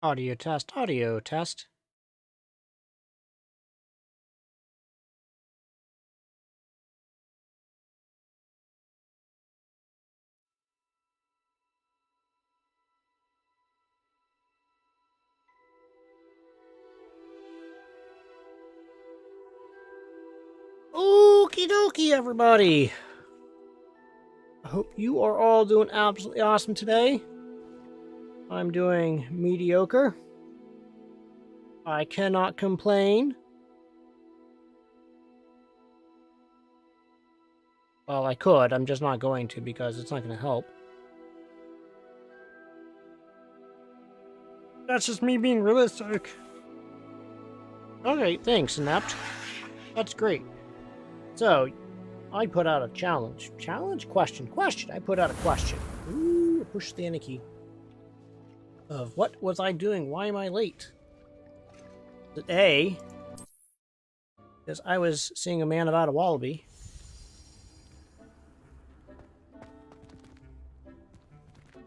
Audio test, audio test. Okie dokie, everybody. I hope you are all doing absolutely awesome today. I'm doing mediocre. I cannot complain. Well, I could. I'm just not going to because it's not going to help. That's just me being realistic. Okay, thanks, Inept. That's great. So, I put out a challenge. Challenge? Question. Question. I put out a question. Ooh, push the N key. Of what was I doing? Why am I late? A, because I was seeing a man about a wallaby.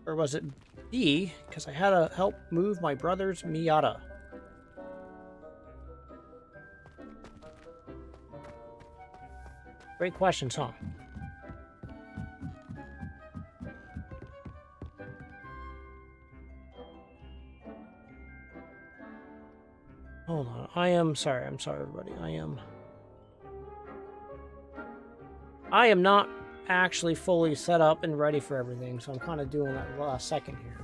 Or was it B, because I had to help move my brother's Miata? Great questions, huh? Hold on. I'm sorry, everybody. I am not actually fully set up and ready for everything, so I'm kind of doing that last second here.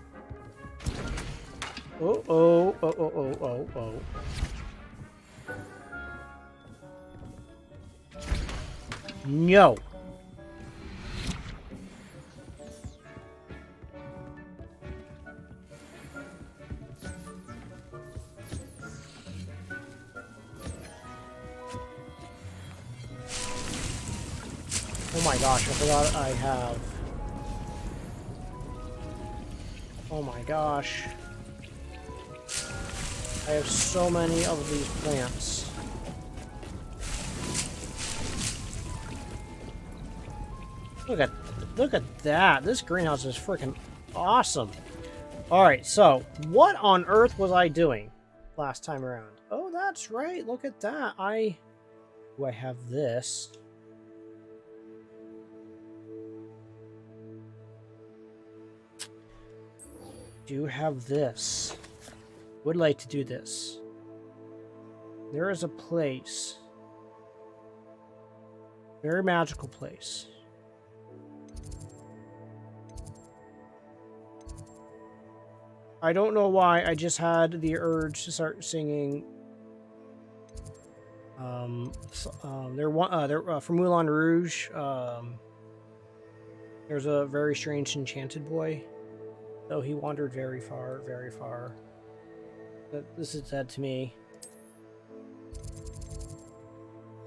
Oh. No. Oh my gosh, I forgot I have. Oh my gosh. I have so many of these plants. Look at that. This greenhouse is freaking awesome. Alright, so what on earth was I doing last time around? Oh, that's right. Look at that. Do I have this? Do have this. Would like to do this. There is a place. Very magical place. I don't know why I just had the urge to start singing. They're from Moulin Rouge. There's a very strange enchanted boy. Though he wandered very far, very far. But this is said to me.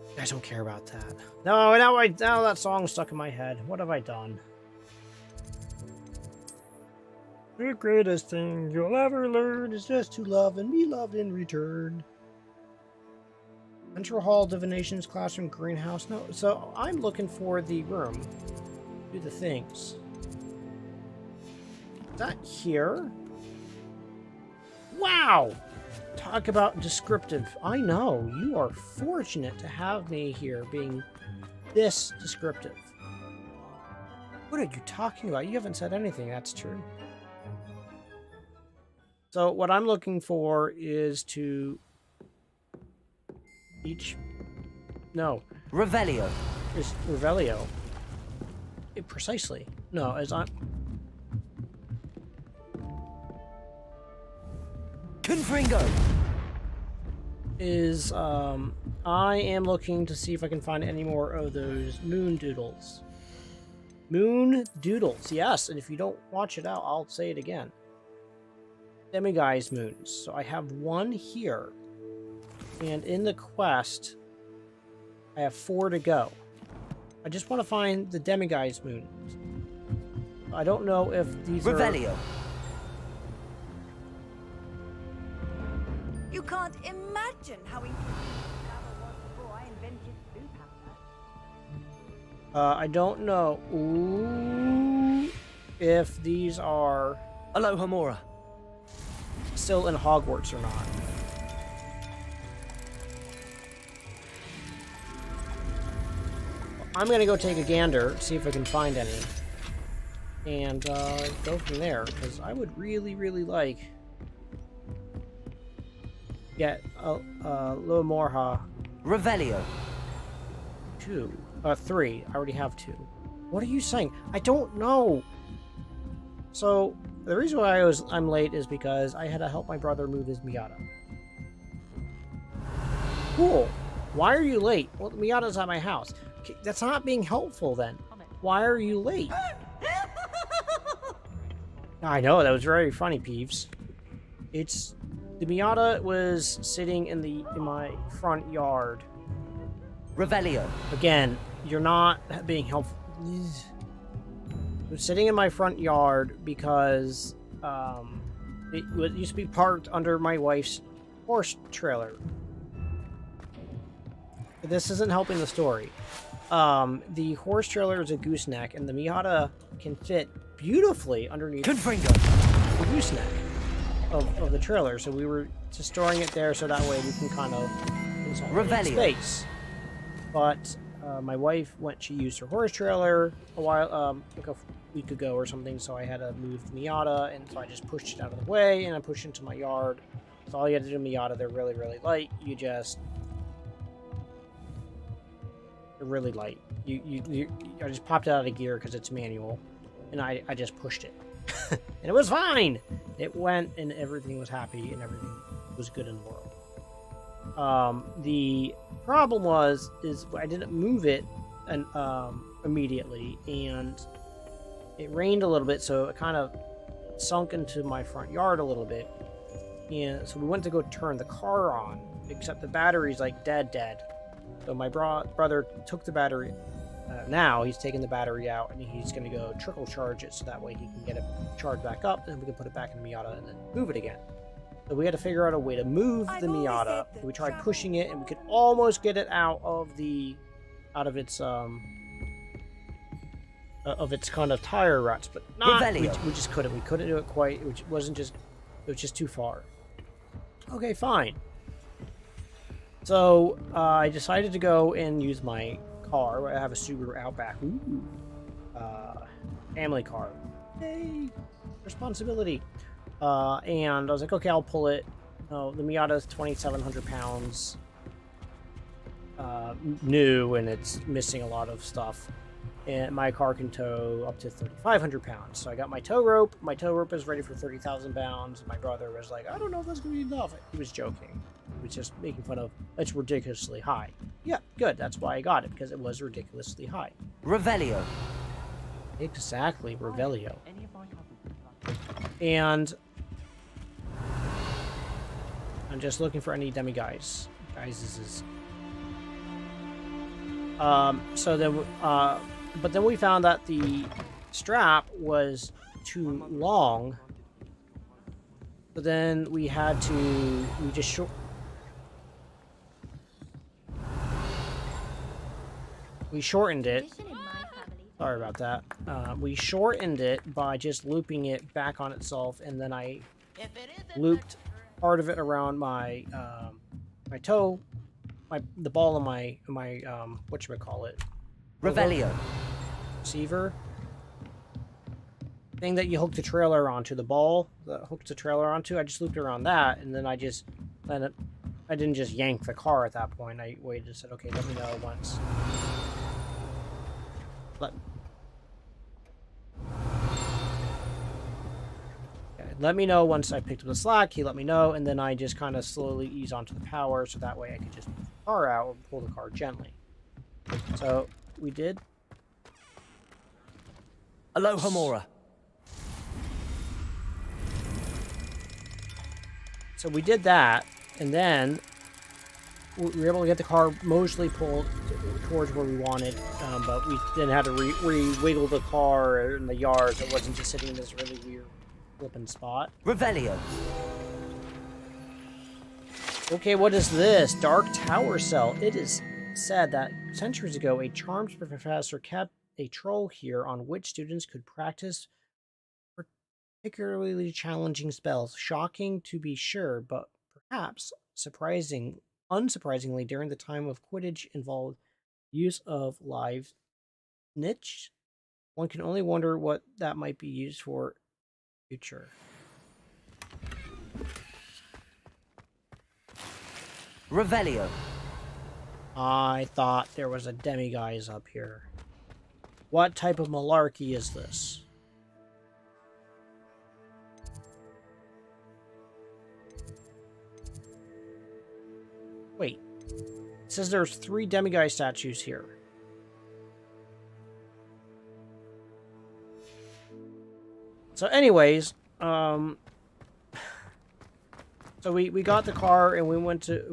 You guys don't care about that. No, now that song's stuck in my head. What have I done? The greatest thing you'll ever learn is just to love and be loved in return. Central Hall, Divinations, Classroom, Greenhouse. No, so I'm looking for the room. Do the things. Is that here? Wow! Talk about descriptive. I know, you are fortunate to have me here being this descriptive. What are you talking about? You haven't said anything, that's true. So what I'm looking for is to Revelio. Is Revelio. Precisely. No, as I'm... Confringo. Is, I am looking to see if I can find any more of those moon doodles. Moon doodles, yes, and if you don't watch it out, I'll say it again. Demiguise moons. So I have one here. And in the quest, I have 4 to go. I just want to find the Demiguise moons. I don't know if these Revelio. are... You can't imagine how incredible was before I invented blue powder. I don't know if these are... Alohomora. still in Hogwarts or not. I'm gonna go take a gander, see if I can find any, and go from there, because I would really, really like get Lomorha Revelio. 3. I already have 2. What are you saying? I don't know. So the reason why I'm late is because I had to help my brother move his Miata. Cool. Why are you late? Well, the Miata's at my house. Okay, that's not being helpful then. Why are you late? I know, that was very funny, Peeves. The Miata was sitting in my front yard. Revelio. Again, you're not being helpful. It was sitting in my front yard because it used to be parked under my wife's horse trailer. This isn't helping the story. The horse trailer is a gooseneck, and the Miata can fit beautifully underneath the gooseneck of the trailer. So we were just storing it there so that way we can kind of consolidate space. But my wife she used her horse trailer like a week ago or something, so I had to move the Miata, and so I just pushed it out of the way, and I pushed it into my yard. So all you had to do Miata, they're really, really light. They're really light. I just popped it out of gear because it's manual, and I just pushed it. And it was fine! It went, and everything was happy, and everything was good in the world. The problem is I didn't move it immediately, and it rained a little bit, so it kind of sunk into my front yard a little bit. And so we went to go turn the car on, except the battery's like dead. So my brother took the battery. Now he's taking the battery out, and he's going to go trickle charge it, so that way he can get it charged back up, and we can put it back in the Miata and then move it again. So we had to figure out a way to move the Miata. We tried pushing it, and we could almost get it out of its kind of tire ruts, but not. We just couldn't. We couldn't do it quite. It was just too far. Okay, fine. So I decided to go and use my car. I have a Subaru Outback. Ooh. Family car. Hey, responsibility. And I was like, okay, I'll pull it. The Miata is 2,700 pounds. New, and it's missing a lot of stuff. And my car can tow up to 3,500 pounds. So I got my tow rope. My tow rope is ready for 30,000 pounds. My brother was like, I don't know if that's going to be enough. He was joking. He was just making fun of, it's ridiculously high. Yeah, good. That's why I got it, because it was ridiculously high. Revelio. Exactly, Revelio. And I'm just looking for any demiguise. So then, but then we found that the strap was too long. So then we shortened it. Sorry about that. We shortened it by just looping it back on itself, and then I looped part of it around my my toe, the ball of my whatchamacallit? Revelio. Receiver thing that you hook the trailer onto, the ball that hooks the trailer onto. I just looped around that, and then I didn't just yank the car at that point. I waited and said, okay, let me know once. Let me know once I picked up the slack. He let me know, and then I just kind of slowly ease onto the power, so that way I could just pull the car out and pull the car gently. So we did. Aloha Mora. So we did that, and then we were able to get the car mostly pulled towards where we wanted, but we then had to re-wiggle the car in the yard, so it wasn't just sitting in this really weird flipping spot. Revelio. Okay, what is this? Dark Tower Cell. It is said that centuries ago, a charmed professor kept a troll here on which students could practice particularly challenging spells. Shocking to be sure, but perhaps unsurprisingly, during the time of Quidditch involved use of live niche. One can only wonder what that might be used for in the future. Revelio. I thought there was a demiguise up here. What type of malarkey is this? Wait. It says there's 3 demiguise statues here. So anyways, so we got the car and we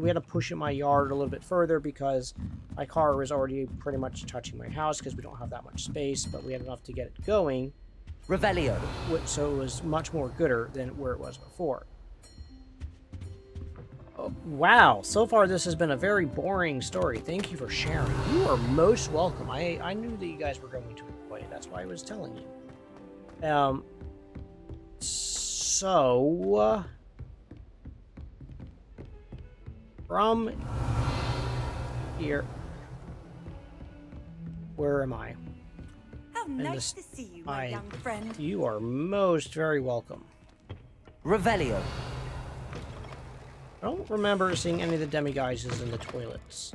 had to push it my yard a little bit further because my car was already pretty much touching my house because we don't have that much space, but we had enough to get it going. Revelio. So it was much more gooder than where it was before. Oh, wow, so far this has been a very boring story. Thank you for sharing. You are most welcome. I knew that you guys were going to enjoy it. That's why I was telling you. So from here, where am I? How nice to see you, my young friend. You are most very welcome. Revelio. I don't remember seeing any of the demiguises in the toilets.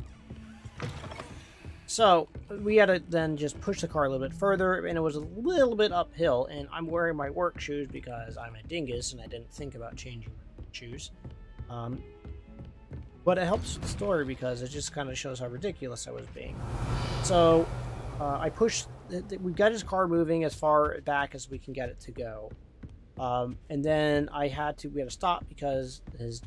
So, we had to then just push the car a little bit further, and it was a little bit uphill, and I'm wearing my work shoes because I'm a dingus, and I didn't think about changing my shoes. But it helps the story because it just kind of shows how ridiculous I was being. So, I pushed... we got his car moving as far back as we can get it to go. And then we had to stop because his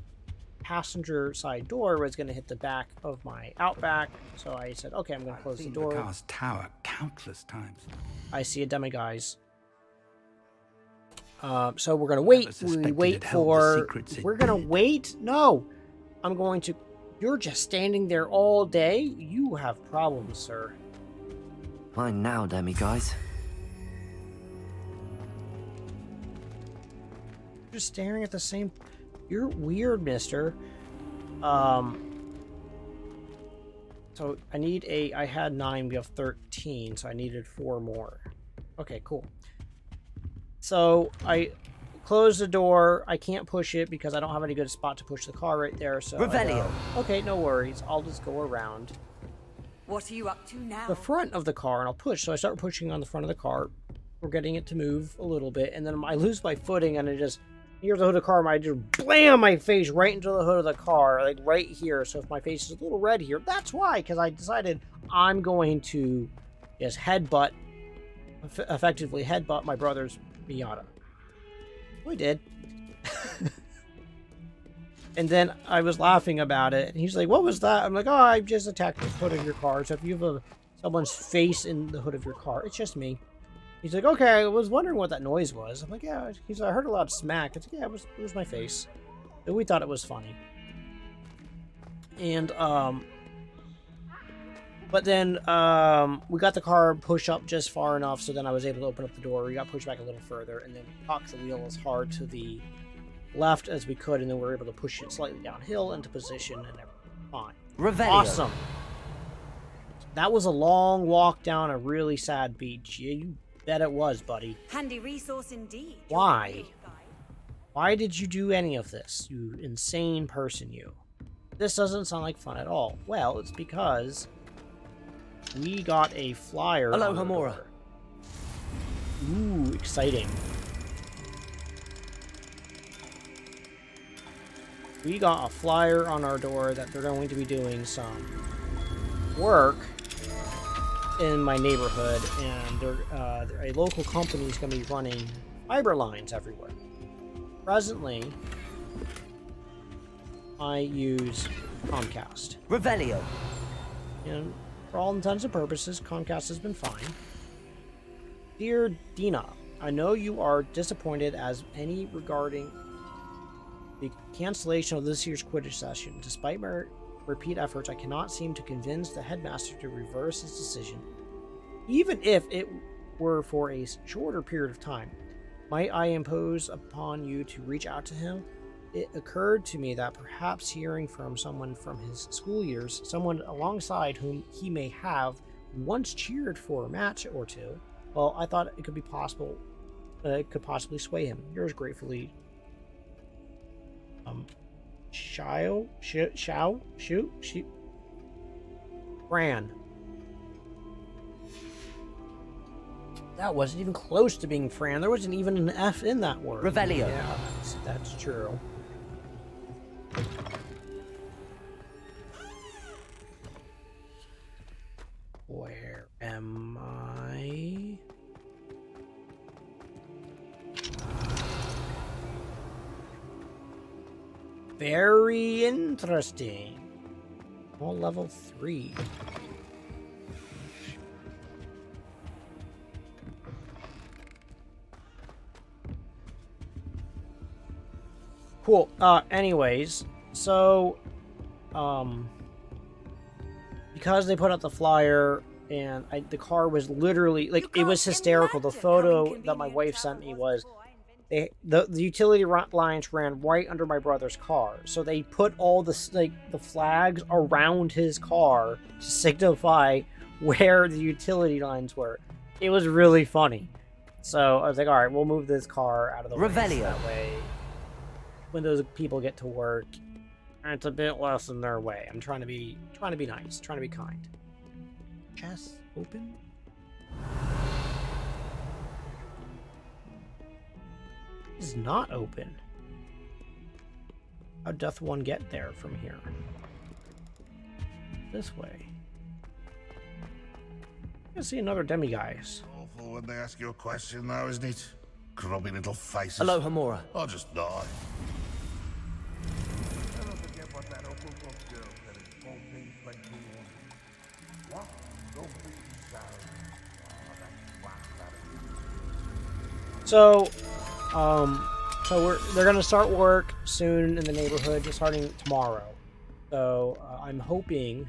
passenger side door was going to hit the back of my Outback, so I said, okay, I'm going to close the door. I've seen the car's tower countless times. I see a demiguise. So we're going to wait. We wait for... We're going to wait? No! I'm going to... You're just standing there all day? You have problems, sir. Fine now, demiguise. Just staring at the same... You're weird, mister. So I need I had 9, we have 13, so I needed 4 more. Okay, cool. So I close the door. I can't push it because I don't have any good spot to push the car right there, so Revelio. Okay, no worries. I'll just go around What are you up to now? the front of the car and I'll push. So I start pushing on the front of the car. We're getting it to move a little bit, and then I lose my footing and I just... Here's the hood of the car, and I just blam my face right into the hood of the car, like right here. So if my face is a little red here, that's why, because I decided I'm going to just effectively headbutt my brother's Miata. We did. And then I was laughing about it, and he's like, what was that? I'm like, oh, I just attacked the hood of your car. So if you have someone's face in the hood of your car, it's just me. He's like, okay, I was wondering what that noise was. I'm like, yeah. He's like, I heard a loud smack. It's like, yeah, it was my face. And we thought it was funny. And, but then, we got the car pushed up just far enough so then I was able to open up the door. We got pushed back a little further, and then we cocked the wheel as hard to the left as we could, and then we were able to push it slightly downhill into position, and everything fine. Revelio. Awesome. That was a long walk down a really sad beach. You bet it was, buddy. Handy resource indeed. Why? Why did you do any of this, you insane person, you? This doesn't sound like fun at all. Well, it's because we got a flyer. Hello, on our Homura. door. Ooh, exciting. We got a flyer on our door that they're going to be doing some work in my neighborhood, and a local company is going to be running fiber lines everywhere. Presently, I use Comcast. Revelio. And for all intents and purposes, Comcast has been fine. Dear Dina, I know you are disappointed as any regarding the cancellation of this year's Quidditch session. Despite my repeat efforts, I cannot seem to convince the headmaster to reverse his decision, even if it were for a shorter period of time. Might I impose upon you to reach out to him? It occurred to me that perhaps hearing from someone from his school years, someone alongside whom he may have once cheered for a match or two, well, I thought it could be possible, it could possibly sway him. Yours gratefully, Fran. That wasn't even close to being Fran. There wasn't even an F in that word. Revelio. Yeah, that's true. Where am I? Very interesting. All level 3. Cool. Anyways, so, because they put out the flyer and the car was literally, like, it was hysterical. The photo that my wife sent me was, the utility lines ran right under my brother's car. So they put all the flags around his car to signify where the utility lines were. It was really funny. So I was like, all right, we'll move this car out of the way. Revelio. That way, when those people get to work, it's a bit less in their way. I'm trying to be nice, trying to be kind. Chest open. Is not open. How doth one get there from here? This way. I see another demiguise. Awful when they ask you a question now, isn't it? Grubby little faces. Hello, Hamura. I'll just die. Never forget what that Uncle girl said in 1421. What? Don't be sorry. So they're gonna start work soon in the neighborhood, just starting tomorrow. So I'm hoping.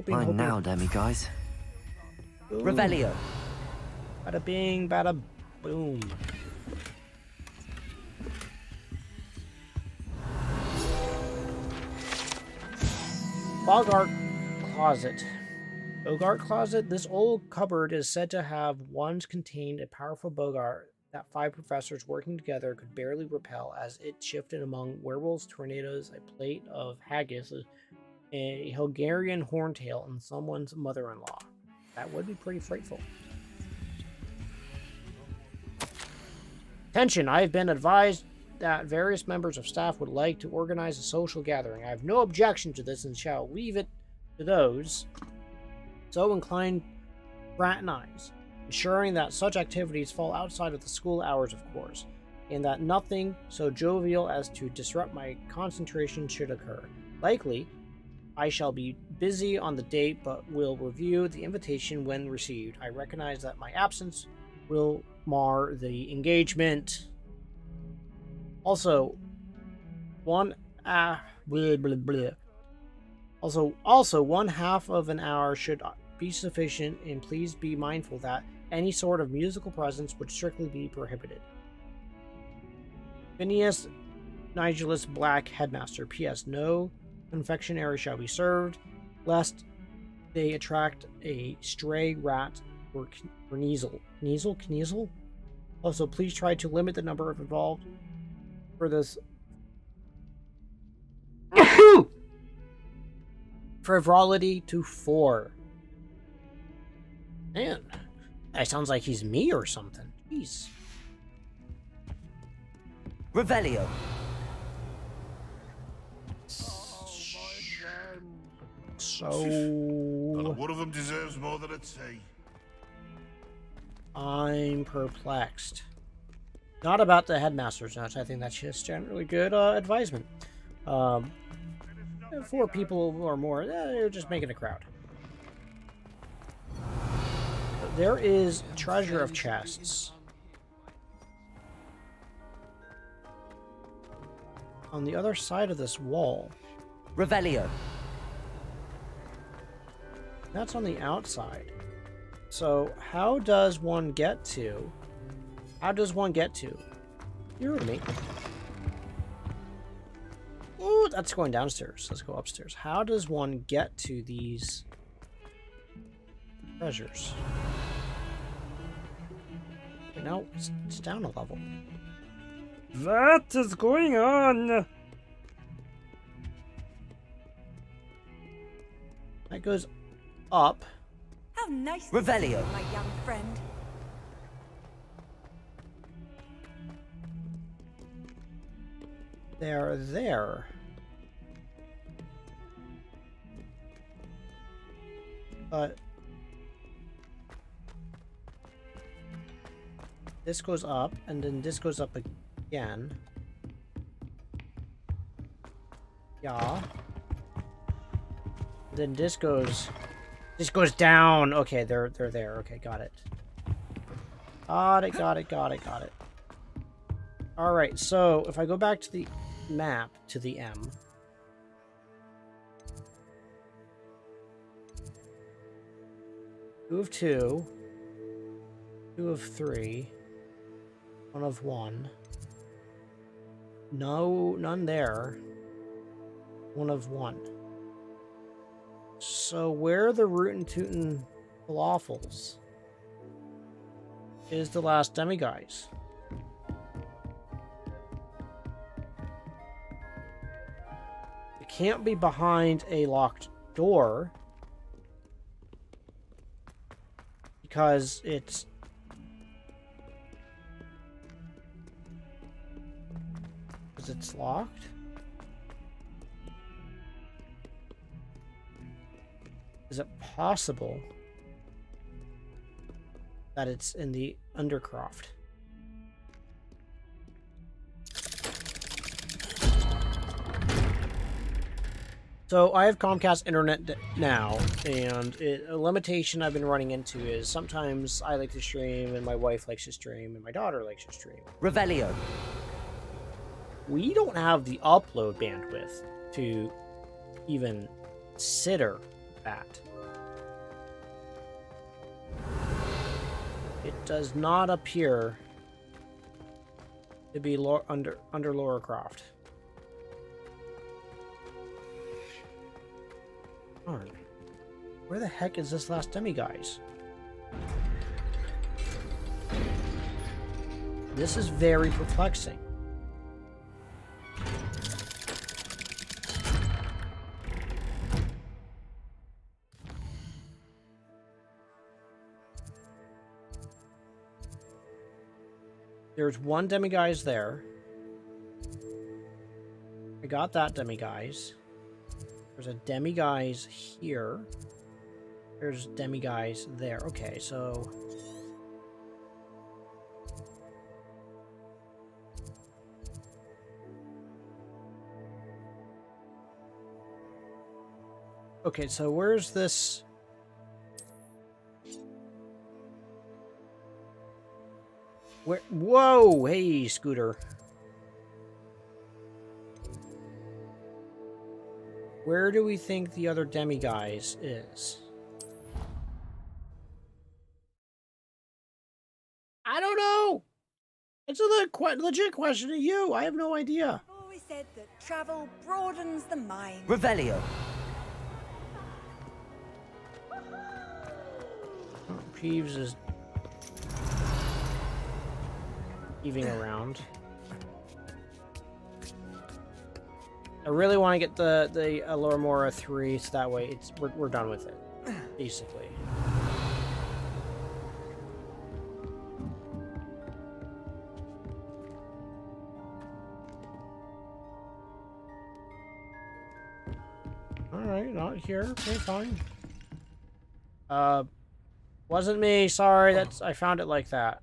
Mine now, demiguise. Ooh. Revelio. Bada bing, bada boom. Bogart closet. Bogart closet. This old cupboard is said to have once contained a powerful Bogart that 5 professors working together could barely repel as it shifted among werewolves, tornadoes, a plate of haggis, a Hungarian horntail, and someone's mother-in-law. That would be pretty frightful. Attention, I have been advised that various members of staff would like to organize a social gathering. I have no objection to this and shall leave it to those so inclined fraternize, ensuring that such activities fall outside of the school hours, of course, and that nothing so jovial as to disrupt my concentration should occur. Likely, I shall be busy on the date, but will review the invitation when received. I recognize that my absence will mar the engagement. Also, one half of an hour should be sufficient, and please be mindful that any sort of musical presence would strictly be prohibited. Phineas Nigellus Black, Headmaster. P.S. No confectionery shall be served, lest they attract a stray rat or Kneasel? Also, please try to limit the number of involved for this frivolity to 4. Man, that sounds like he's me or something. Jeez. Revelio. So One of them deserves more than a tea. I'm perplexed. Not about the headmaster's notes. I think that's just generally good advisement. 4 people or more, they're just making a crowd. There is treasure of chests on the other side of this wall. Revelio. That's on the outside. So how does one get to How does one get to? You heard me. Ooh, that's going downstairs. Let's go upstairs. How does one get to these treasures? Okay, no, it's down a level. What is going on? That goes up. How nice Revelio. my young friend. They're there. But this goes up, and then this goes up again. Yeah. Then this goes down. Okay, they're there. Okay, got it. Got it. All right, so if I go back to the map to the M, two of two, two of three, one of one. No, none there. One of one. So where the Rootin' Tootin' Falafels is the last demiguise? It can't be behind a locked door because it's locked. Is it possible that it's in the Undercroft? So I have Comcast internet now, and a limitation I've been running into is sometimes I like to stream, and my wife likes to stream, and my daughter likes to stream. Revelio. We don't have the upload bandwidth to even consider that. It does not appear to be under Lara Croft. Darn. Where the heck is this last demiguise? This is very perplexing. There's one demiguise there. I got that demiguise. There's a demiguise here. There's demiguise there. Okay, so... Okay, so where's this... Where? Whoa! Hey, Scooter. Where do we think the other demiguise is? I don't know! It's a legit question to you. I have no idea. Always said that travel broadens the mind. Revelio. Oh, Peeves is heaving around. I really want to get the Aurora 3, so that way we're done with it, basically. All right, not here. Okay, fine. Wasn't me. Sorry. I found it like that.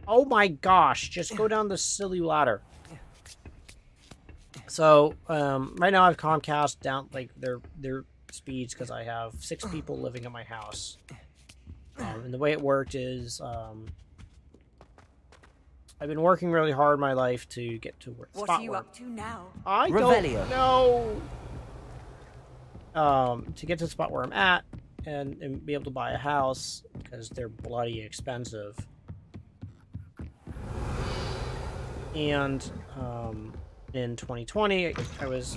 Oh my gosh! Just go down the silly ladder. So, right now I have Comcast down, like, their speeds, because I have 6 people living at my house. And the way it worked is, I've been working really hard in my life to get to where What are you up to now? I Revelio. don't know. To get to the spot where I'm at, and be able to buy a house, because they're bloody expensive. And in 2020, I was,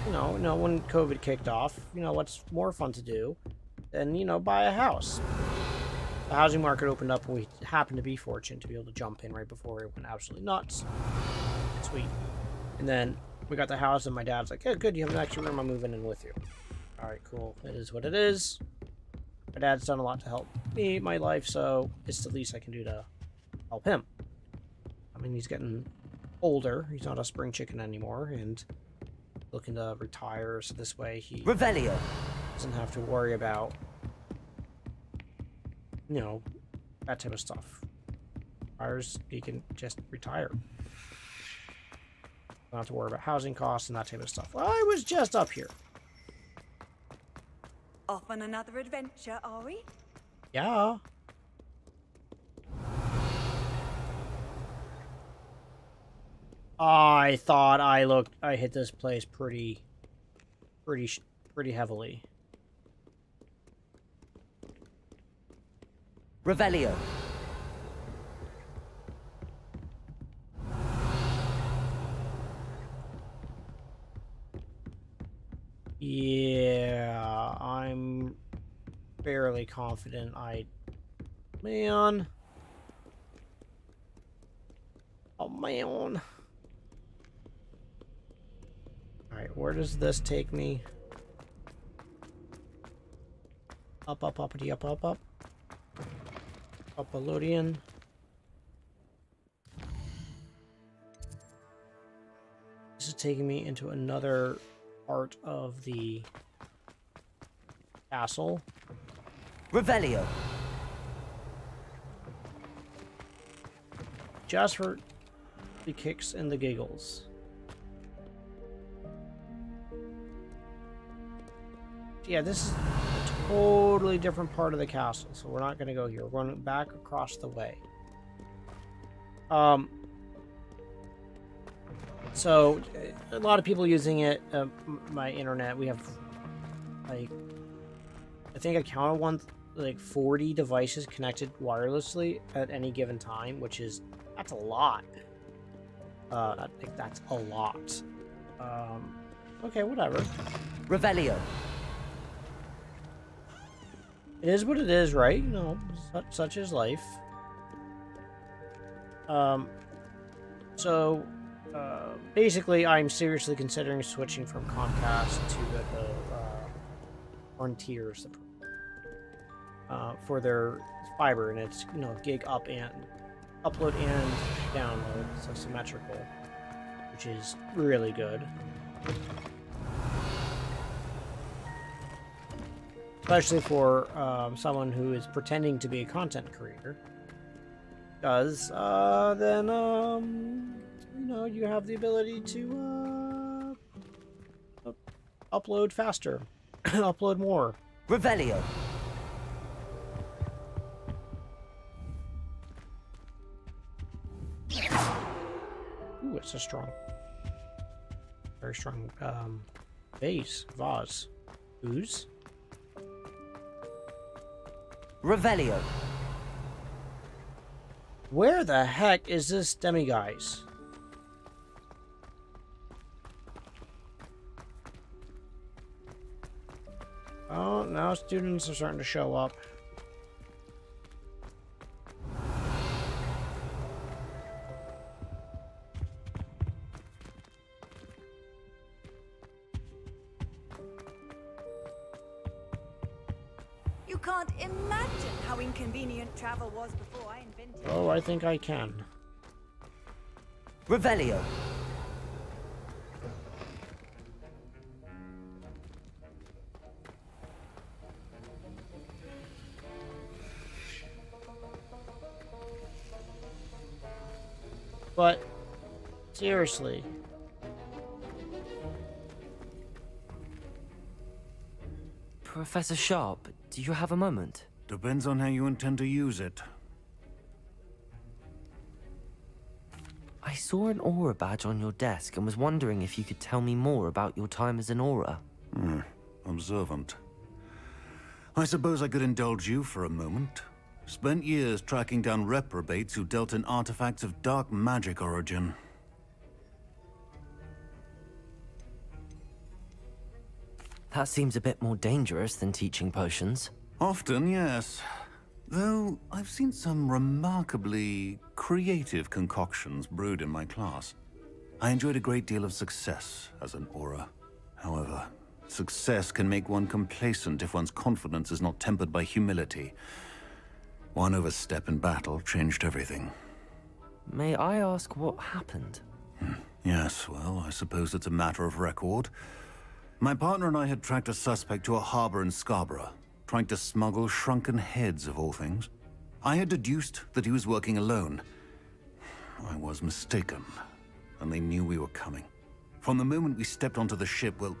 when COVID kicked off, what's more fun to do than, buy a house? The housing market opened up, and we happened to be fortunate to be able to jump in right before it went absolutely nuts. Sweet. And then we got the house, and my dad's like, "Hey, good, you have an extra room. I'm moving in with you." All right, cool. It is what it is. My dad's done a lot to help me, my life, so it's the least I can do to help him. I mean, he's getting older. He's not a spring chicken anymore, and looking to retire, so this way he Revelio. doesn't have to worry about, that type of stuff. He can just retire. Don't have to worry about housing costs and that type of stuff. Well, I was just up here. Off on another adventure, are we? Yeah. I thought I hit this place pretty heavily. Revelio. Yeah, I'm fairly confident Man. Oh, man. Alright, where does this take me? Up, up, uppity, up, up, up. Uploadian. This is taking me into another part of the castle. Revelio. Just for the kicks and the giggles. Yeah, this is a totally different part of the castle, so we're not going to go here. We're going back across the way. So, a lot of people using it, my internet, we have, like, I think I counted 40 devices connected wirelessly at any given time, that's a lot. I think that's a lot. Okay, whatever. Revelio. It is what it is, right? Such is life. Basically, I'm seriously considering switching from Comcast to the Frontiers for their fiber, and it's gig upload and download, so symmetrical, which is really good. Especially for someone who is pretending to be a content creator, because then you have the ability to upload faster, upload more. Revelio. Ooh, it's a very strong vase. Ooze. Revelio. Where the heck is this demiguise? Oh, now students are starting to show up. You can't imagine how inconvenient travel was before I invented it. Oh, I think I can. Revelio. But seriously, Professor Sharp, do you have a moment? Depends on how you intend to use it. I saw an aura badge on your desk and was wondering if you could tell me more about your time as an aura. Observant. I suppose I could indulge you for a moment. Spent years tracking down reprobates who dealt in artifacts of dark magic origin. That seems a bit more dangerous than teaching potions. Often, yes. Though I've seen some remarkably creative concoctions brewed in my class. I enjoyed a great deal of success as an aura. However, success can make one complacent if one's confidence is not tempered by humility. One overstep in battle changed everything. May I ask what happened? Yes, well, I suppose it's a matter of record. My partner and I had tracked a suspect to a harbor in Scarborough, trying to smuggle shrunken heads of all things. I had deduced that he was working alone. I was mistaken, and they knew we were coming. From the moment we stepped onto the ship, well,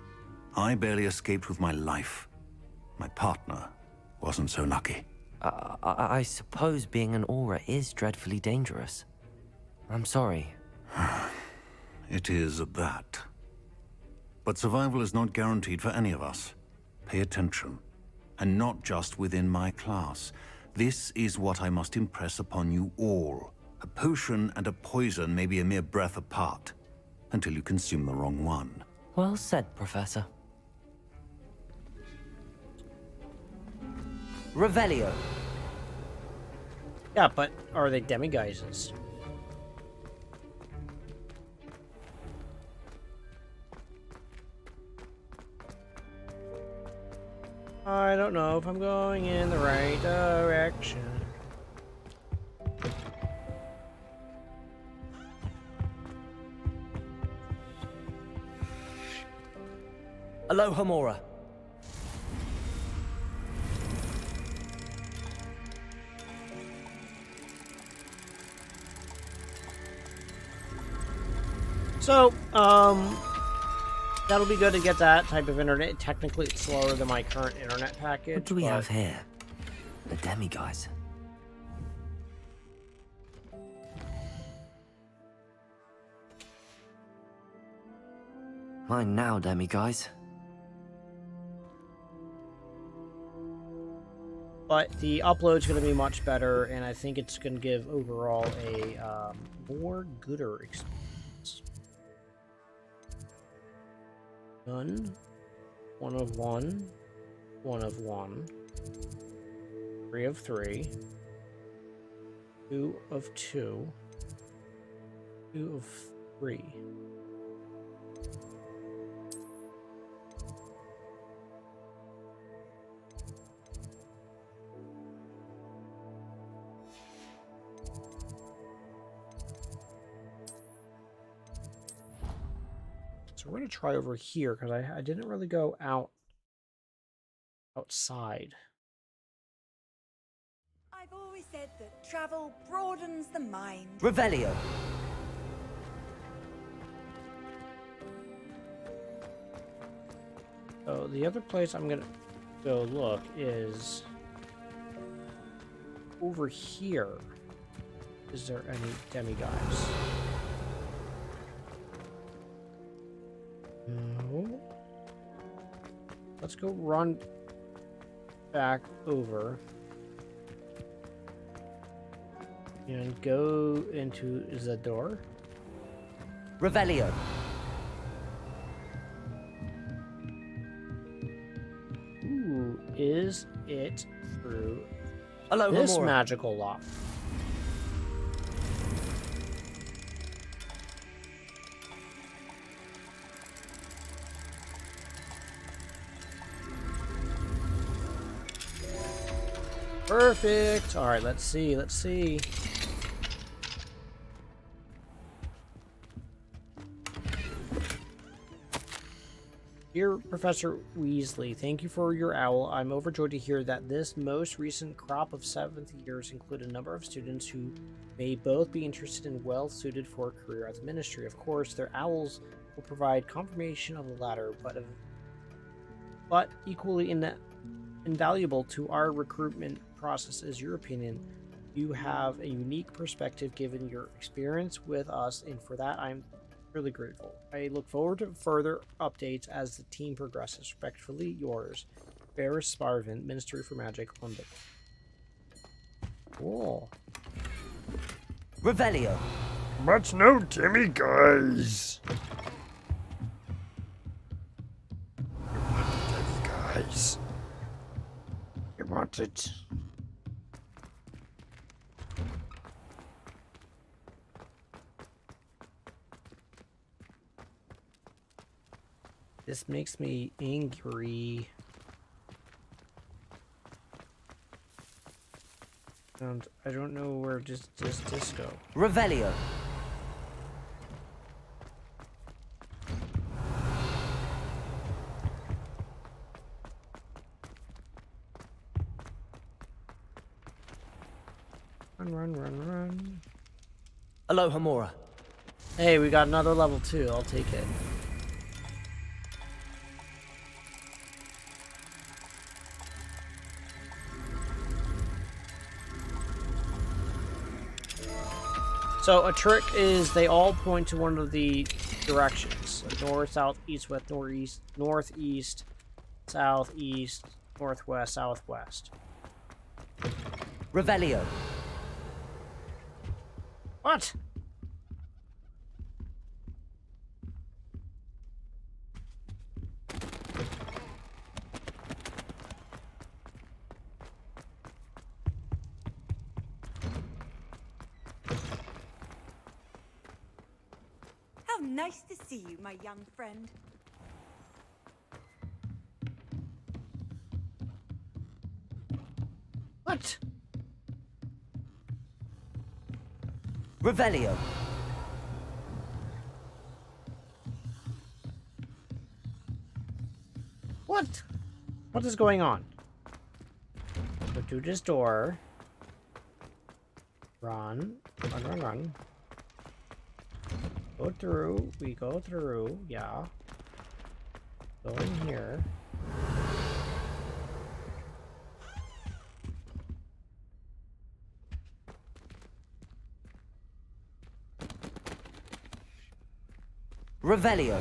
I barely escaped with my life. My partner wasn't so lucky. I suppose being an aura is dreadfully dangerous. I'm sorry. It is at that. But survival is not guaranteed for any of us. Pay attention. And not just within my class. This is what I must impress upon you all. A potion and a poison may be a mere breath apart, until you consume the wrong one. Well said, Professor. Revelio. Yeah, but are they demiguises? I don't know if I'm going in the right direction. Aloha Mora. So, that'll be good to get that type of internet. Technically, it's slower than my current internet package. What do we but have here? The demiguise. Mine now, demiguise. But the upload's going to be much better, and I think it's going to give overall a more gooder experience. None. 1 of 1. 1 of 1. 3 of 3. 2 of 2. 2 of 3. So we're going to try over here, because I didn't really go outside. I've always said that travel broadens the mind. Revelio. So the other place I'm going to go look is over here. Is there any demiguises? No. Let's go run back over and go into the door. Revelio. Ooh, is it through Aloha this Mora. magical lock? Perfect. All right, let's see. Let's see. Dear Professor Weasley, thank you for your owl. I'm overjoyed to hear that this most recent crop of 7th years include a number of students who may both be interested and well suited for a career at the ministry. Of course, their owls will provide confirmation of the latter, but equally invaluable to our recruitment process is your opinion. You have a unique perspective given your experience with us, and for that I'm really grateful. I look forward to further updates as the team progresses. Respectfully yours, Ferris Sparvin, Ministry for Magic, London. Cool. Revelio. Much no Timmy, guys. Guys. You want it? This makes me angry. And I don't know where does this go. Revelio. Run. Aloha Mora. Hey, we got another level 2. I'll take it. So a trick is they all point to one of the directions. So north, south, east, west, northeast, northeast, southeast, northwest, southwest. Revelio. What? How nice to see you, my young friend. What? Revelio. What? What is going on? Go to this door. Run. Run. Go through. We go through. Yeah. Go in here. Revelio.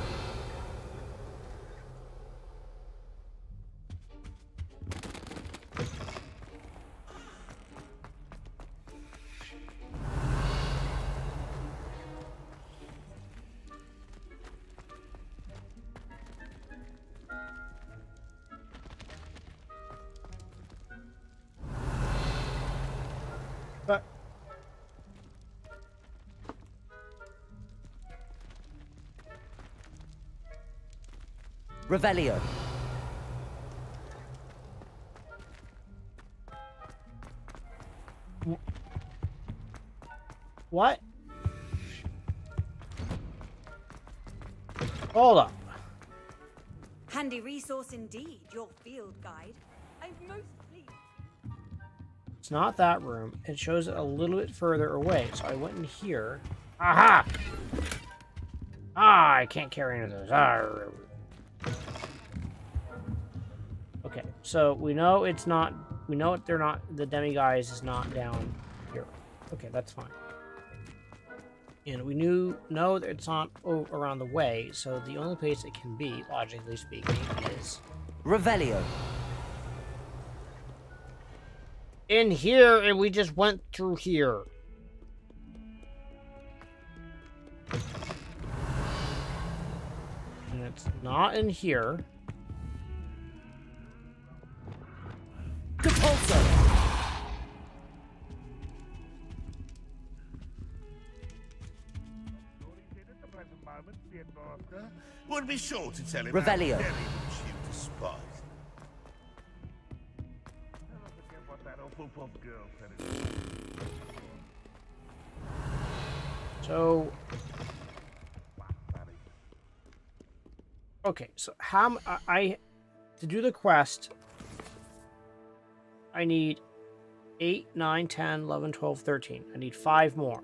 But Revelio. what? Hold up. Handy resource indeed, your field guide. I'm most pleased. It's not that room. It shows it a little bit further away. So I went in here. Aha! Ah, I can't carry any of those. Okay, so we know it's not. We know they're not. The demiguise is not down here. Okay, that's fine. And we know that it's not around the way. So the only place it can be, logically speaking, is Revelio. in here, and we just went through here. And it's not in here. Capulso. Would be sure to tell him Revelio. how very much you despise him. Never forget what that Hufflepuff girl said. So, okay, so how I to do the quest, I need 8, 9, 10, 11, 12, 13. I need 5 more.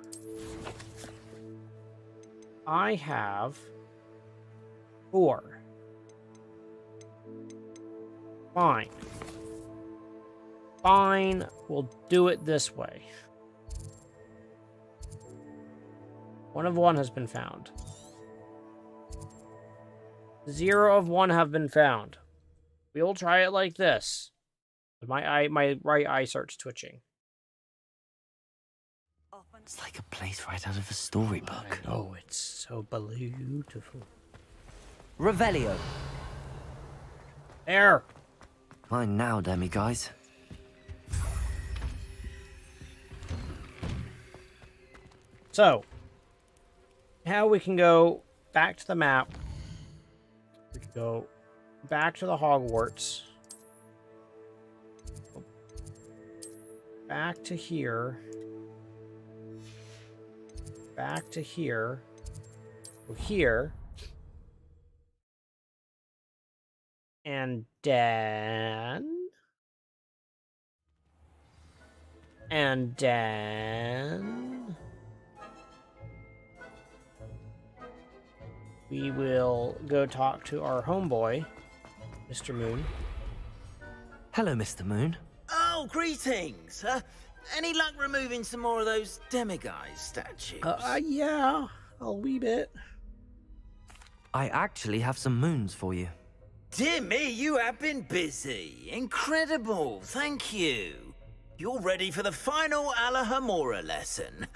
I have 4. Fine. Fine, we'll do it this way. 1 of 1 has been found. 0 of 1 have been found. We'll try it like this. My right eye starts twitching. It's like a place right out of a storybook. Oh, it's so beautiful. Revelio. There. Fine now, demiguise. So, now we can go back to the map. We can go back to the Hogwarts. Back to here. Back to here. Go here. And then... And then... we will go talk to our homeboy, Mr. Moon. Hello, Mr. Moon. Oh, greetings! Any luck removing some more of those demiguise statues? Yeah, a wee bit. I actually have some moons for you. Dear me, you have been busy. Incredible, thank you. You're ready for the final Alahamora lesson.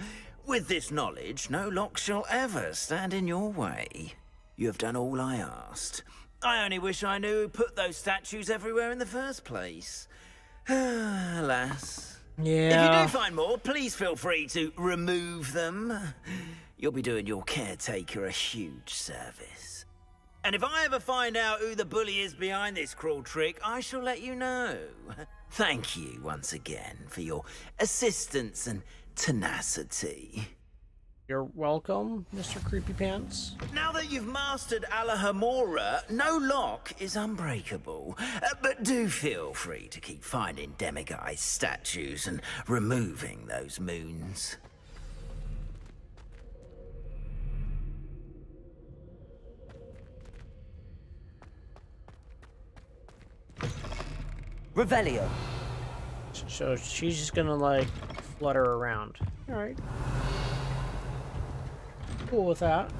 With this knowledge, no lock shall ever stand in your way. You have done all I asked. I only wish I knew who put those statues everywhere in the first place. Alas. Yeah. If you do find more, please feel free to remove them. You'll be doing your caretaker a huge service. And if I ever find out who the bully is behind this cruel trick, I shall let you know. Thank you once again for your assistance and tenacity. You're welcome, Mr. Creepy Pants. Now that you've mastered Alahamora, no lock is unbreakable. But do feel free to keep finding demiguise statues and removing those moons. Revelio. So she's just gonna, like, flutter around. Alright. Cool with that.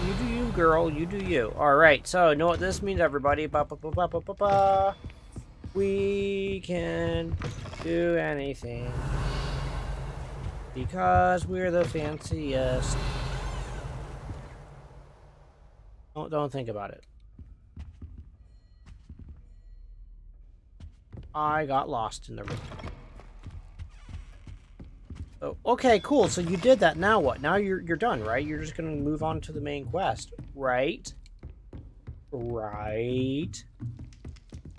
You do you, girl. You do you. Alright, so know what this means, everybody. Ba-ba-ba-ba-ba-ba-ba. We can do anything. Because we're the fanciest. Don't think about it. I got lost in the room. Oh, okay, cool. So you did that. Now what? Now you're done, right? You're just gonna move on to the main quest, right? Right.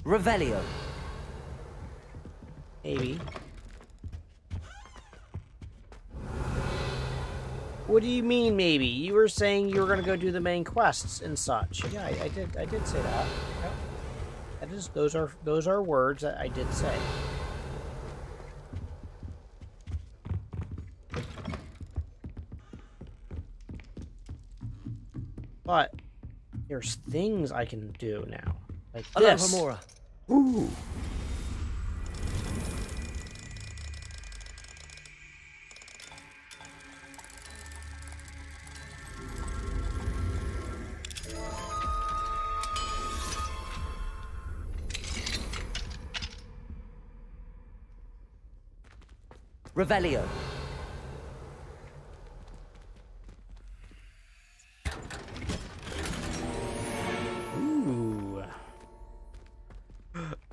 Revelio. Maybe. What do you mean, maybe? You were saying you were gonna go do the main quests and such. Yeah, I did say that. Yep. That is, those are words that I did say. But there's things I can do now, like this. Alahamora. Ooh. Revelio. Ooh.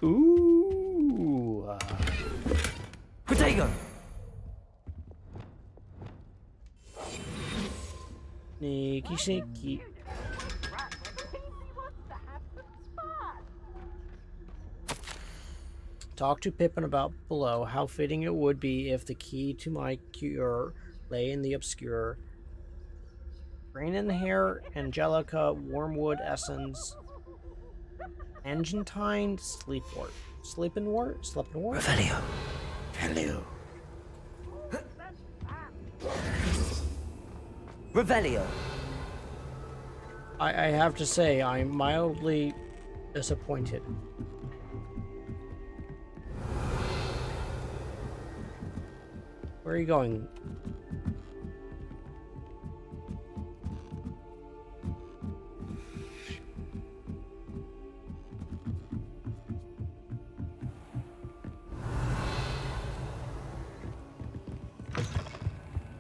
Ooh. Protego. Sneaky, sneaky. Talk to Pippin about below. How fitting it would be if the key to my cure lay in the obscure. Rain in the hair, Angelica, Wormwood Essence, Angentine, Sleepwort. Sleepinwort? Sleepinwort? Revelio. Hello. Revelio. I have to say, I'm mildly disappointed. Where are you going?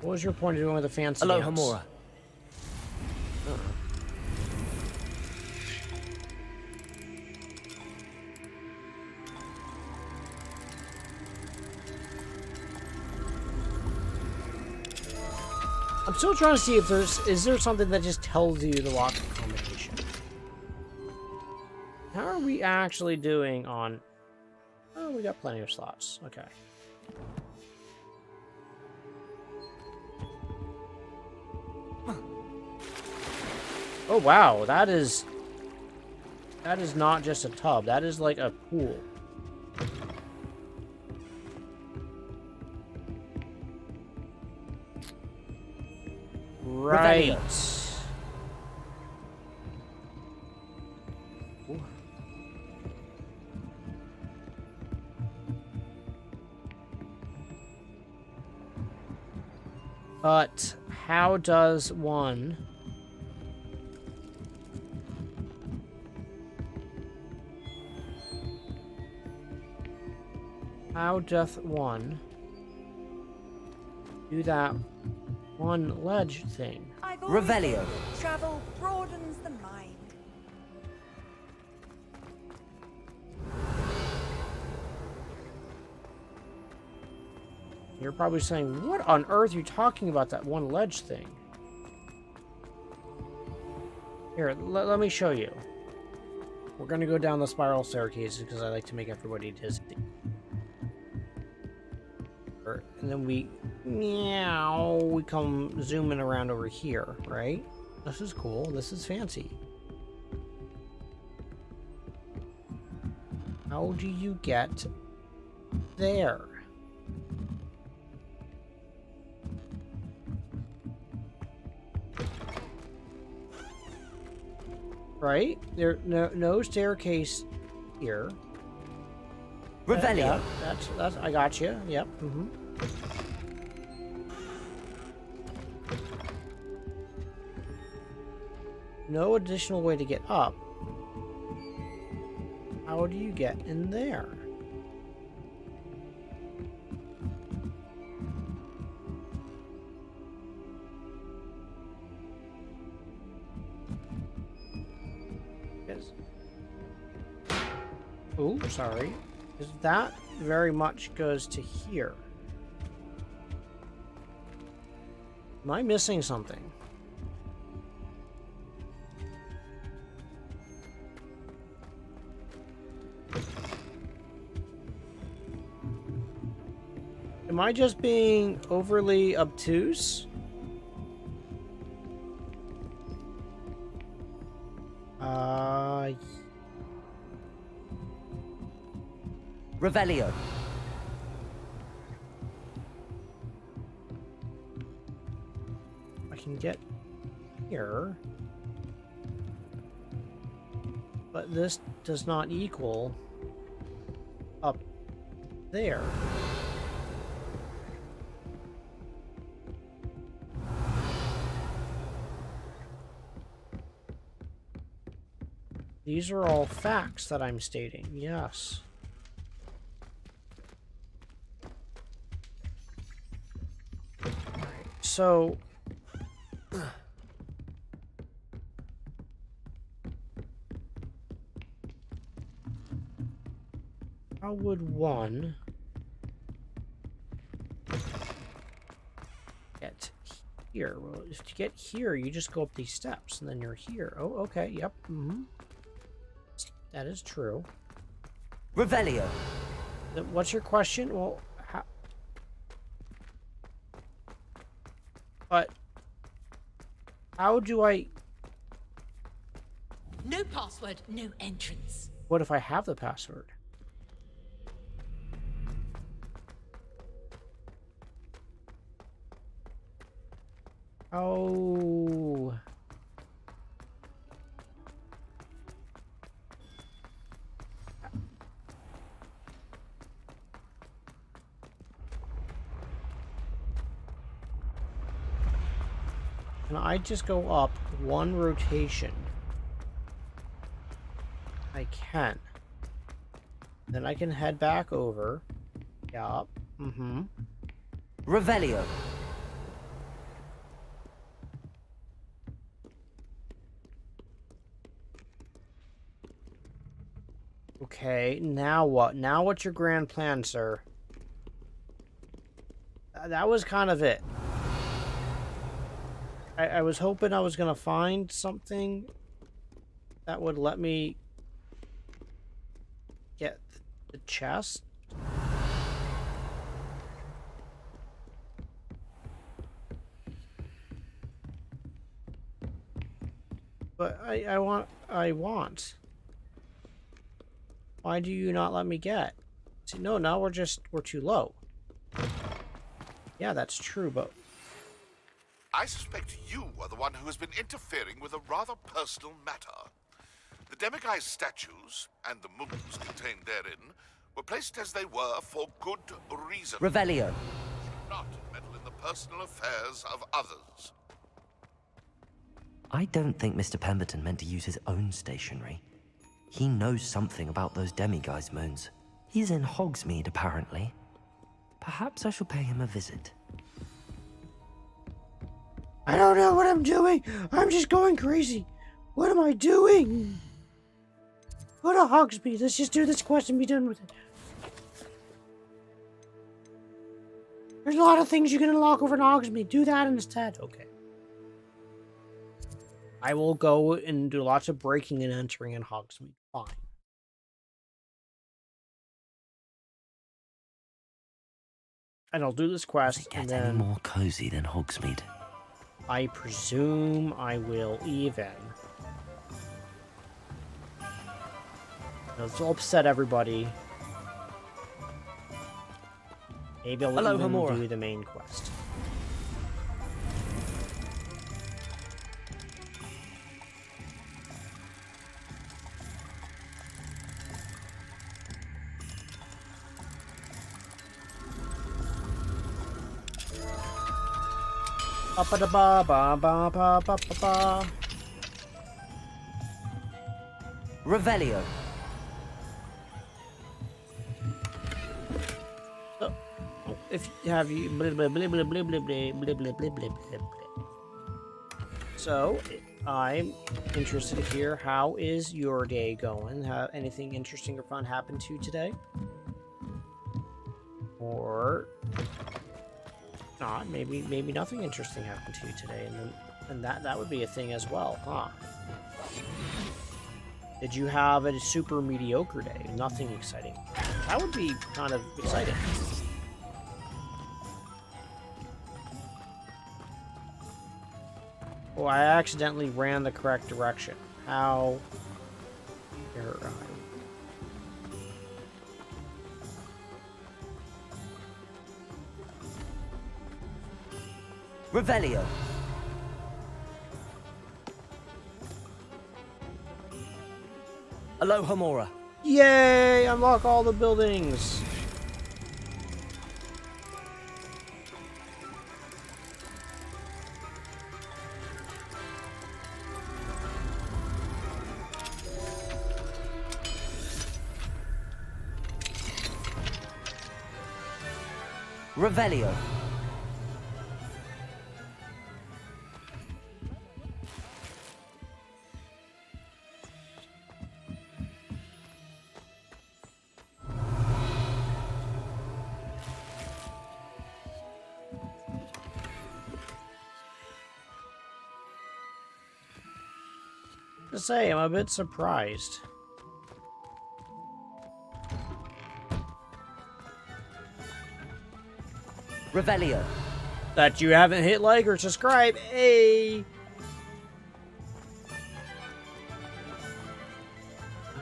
What was your point of doing with the fancy Aloha dance? Mora. I'm still trying to see if is there something that just tells you the lock combination. How are we actually doing on... Oh, we got plenty of slots. Okay. Oh, wow. That is not just a tub. That is like a pool. Right. Ooh. But how does one... How doth one do that one ledge thing? I've always Revelio. said travel broadens the mind. You're probably saying, what on earth are you talking about, that one ledge thing? Here, let me show you. We're going to go down the spiral staircase because I like to make everybody dizzy. And then we come zooming around over here, right? This is cool. This is fancy. How do you get there? Right? There no staircase here. Revelio. Yeah, that's I got you. Yep. Mm-hmm. No additional way to get up. How do you get in there? Yes. Oh, sorry. Because that very much goes to here. Am I missing something? Am I just being overly obtuse? Revelio. I can get here. But this does not equal up there. These are all facts that I'm stating, yes. So... how would one get here? Well, if you get here, you just go up these steps, and then you're here. Oh, okay, yep, mm-hmm. That is true. Revelio. What's your question? Well, how... But... how do I... No password, no entrance. What if I have the password? Oh... Can I just go up one rotation? I can. Then I can head back over. Yup. Mm-hmm. Revelio. Okay, now what? Now what's your grand plan, sir? That was kind of it. I was hoping I was gonna find something that would let me get the chest. But I want. Why do you not let me get? See, no, now we're too low. Yeah, that's true, but I suspect you are the one who has been interfering with a rather personal matter. The demiguise statues and the moons contained therein were placed as they were for good reason. Revelio. Should not meddle in the personal affairs of others. I don't think Mr. Pemberton meant to use his own stationery. He knows something about those demiguise moons. He's in Hogsmeade, apparently. Perhaps I shall pay him a visit. I don't know what I'm doing. I'm just going crazy. What am I doing? Go to Hogsmeade. Let's just do this quest and be done with it. There's a lot of things you can unlock over in Hogsmeade. Do that instead. Okay. I will go and do lots of breaking and entering in Hogsmeade. Fine. And I'll do this quest. Does it and get then any more cozy than Hogsmeade? I presume I will even. This will upset everybody. Maybe I'll Hello, even Hamura. do the main quest. Ba ba da ba ba ba ba ba ba ba. Revelio. So, if you have you blah blah blah blah blah blah blah blah blah blah blah blah. So, I'm interested to hear how is your day going? Have anything interesting or fun happened to you today? Or not? Maybe nothing interesting happened to you today, and that would be a thing as well, huh? Did you have a super mediocre day? Nothing exciting. That would be kind of exciting. Oh, I accidentally ran the correct direction. How dare I? Revelio. Aloha Mora. Yay! Unlock all the buildings! Revelio. To say, I'm a bit surprised. Revelio. That you haven't hit like or subscribe. Hey!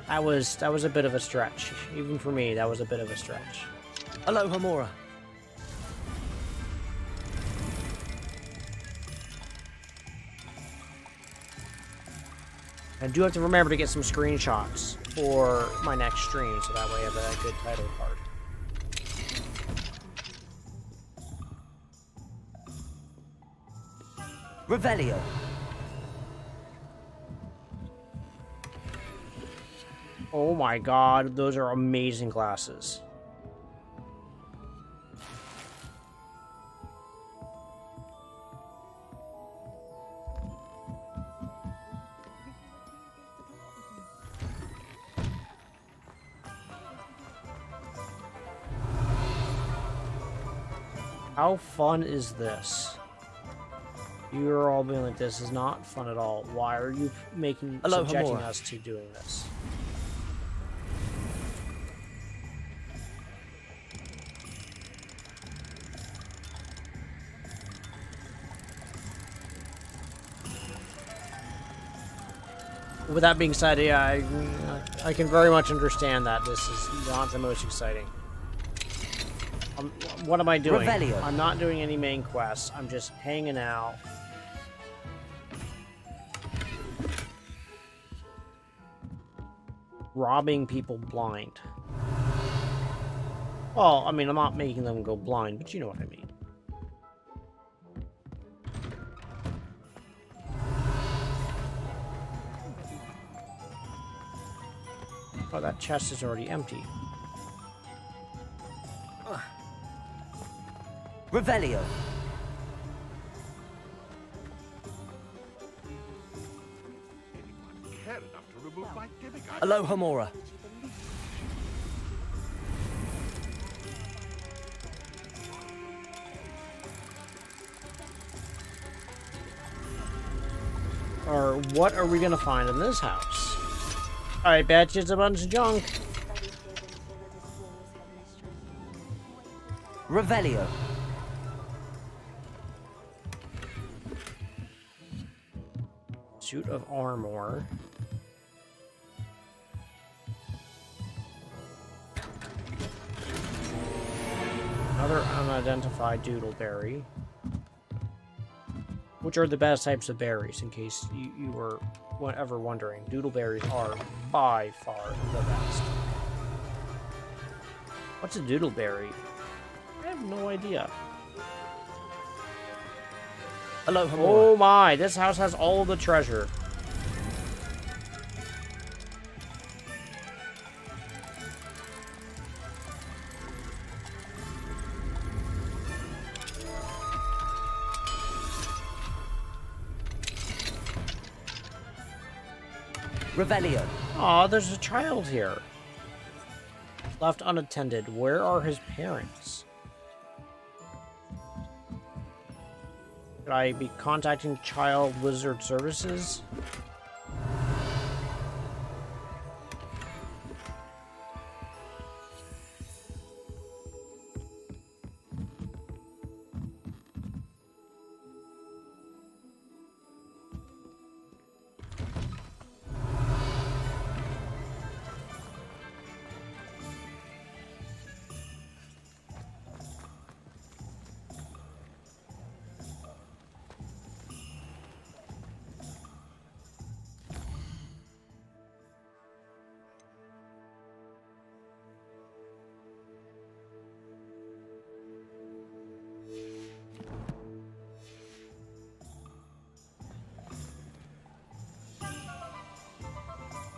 That was a bit of a stretch. Even for me, that was a bit of a stretch. Aloha Mora. I do have to remember to get some screenshots for my next stream, so that way I have a good title card. Revelio. Oh my god, those are amazing glasses. How fun is this? You're all being like, this is not fun at all. Why are you subjecting us to doing this? With that being said, yeah, I can very much understand that this is not the most exciting. What am I doing? Revelio. I'm not doing any main quests. I'm just hanging out. Robbing people blind. Well, I mean, I'm not making them go blind, but you know what I mean. Oh, that chest is already empty. Revelio. Care enough to remove my demiguise. Alohomora. Or what are we gonna find in this house? I bet you it's a bunch of junk. Revelio. Suit of armor. Another unidentified doodleberry. Which are the best types of berries, in case you were ever wondering. Doodleberries are by far the best. What's a doodleberry? I have no idea. Alohomora. Oh my, this house has all the treasure. Revelio. Aw, there's a child here. Left unattended. Where are his parents? Should I be contacting Child Wizard Services?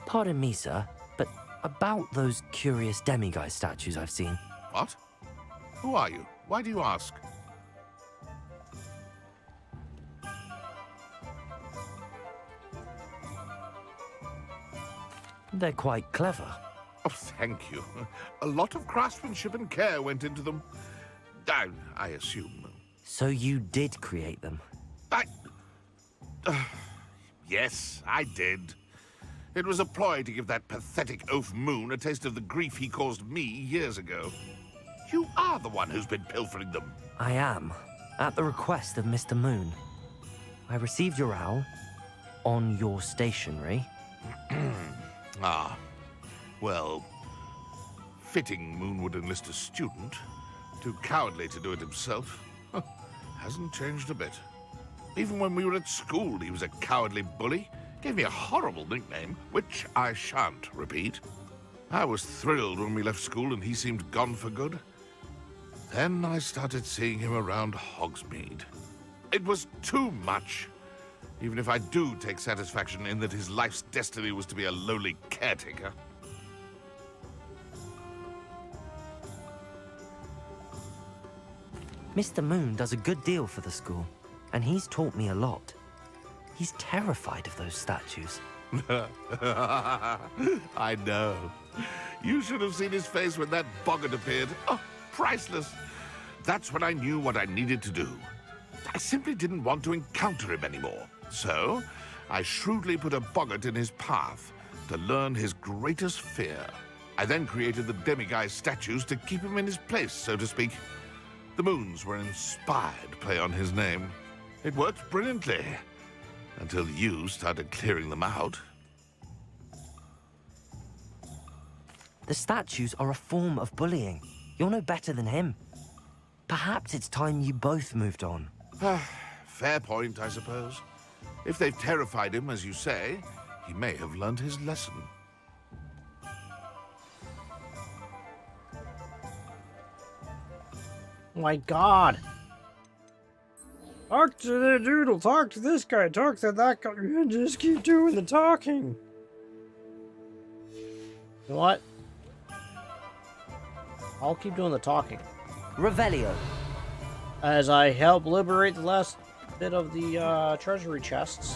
Pardon me, sir, but about those curious demiguise statues I've seen. What? Who are you? Why do you ask? They're quite clever. Oh, thank you. A lot of craftsmanship and care went into them. I assume. So you did create them? Yes, I did. It was a ploy to give that pathetic oaf Moon a taste of the grief he caused me years ago. You are the one who's been pilfering them. I am, at the request of Mr. Moon. I received your owl on your stationery. Ah, well, fitting Moon would enlist a student. Too cowardly to do it himself. Hasn't changed a bit. Even when we were at school, he was a cowardly bully. Gave me a horrible nickname, which I shan't repeat. I was thrilled when we left school and he seemed gone for good. Then I started seeing him around Hogsmeade. It was too much. Even if I do take satisfaction in that his life's destiny was to be a lowly caretaker. Mr. Moon does a good deal for the school, and he's taught me a lot. He's terrified of those statues. I know. You should have seen his face when that boggart appeared. Oh, priceless. That's when I knew what I needed to do. I simply didn't want to encounter him anymore. So, I shrewdly put a boggart in his path to learn his greatest fear. I then created the demiguise statues to keep him in his place, so to speak. The moons were an inspired play on his name. It worked brilliantly, until you started clearing them out. The statues are a form of bullying. You're no better than him. Perhaps it's time you both moved on. Fair point, I suppose. If they've terrified him, as you say, he may have learned his lesson. Oh my god. Talk to the doodle, talk to this guy, talk to that guy. Just keep doing the talking. You know what? I'll keep doing the talking. Revelio. As I help liberate the last bit of the treasury chests.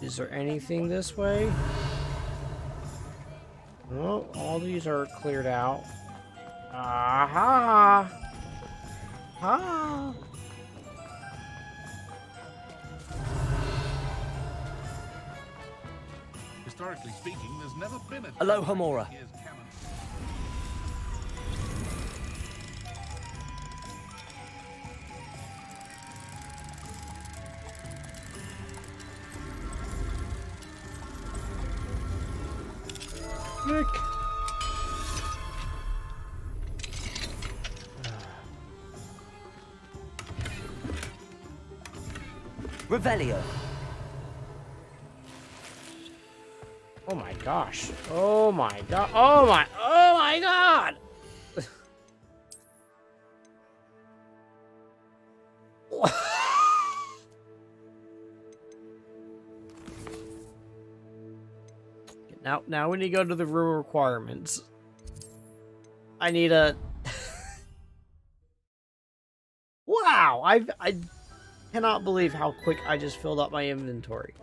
Is there anything this way? No, all these are cleared out. Aha! Ha! Historically speaking, there's never been a... Aloha Mora. Nick. Revelio. Oh my gosh. Oh my god. Oh my god. Now we need to go to the room requirements. I need a... Wow, I cannot believe how quick I just filled up my inventory.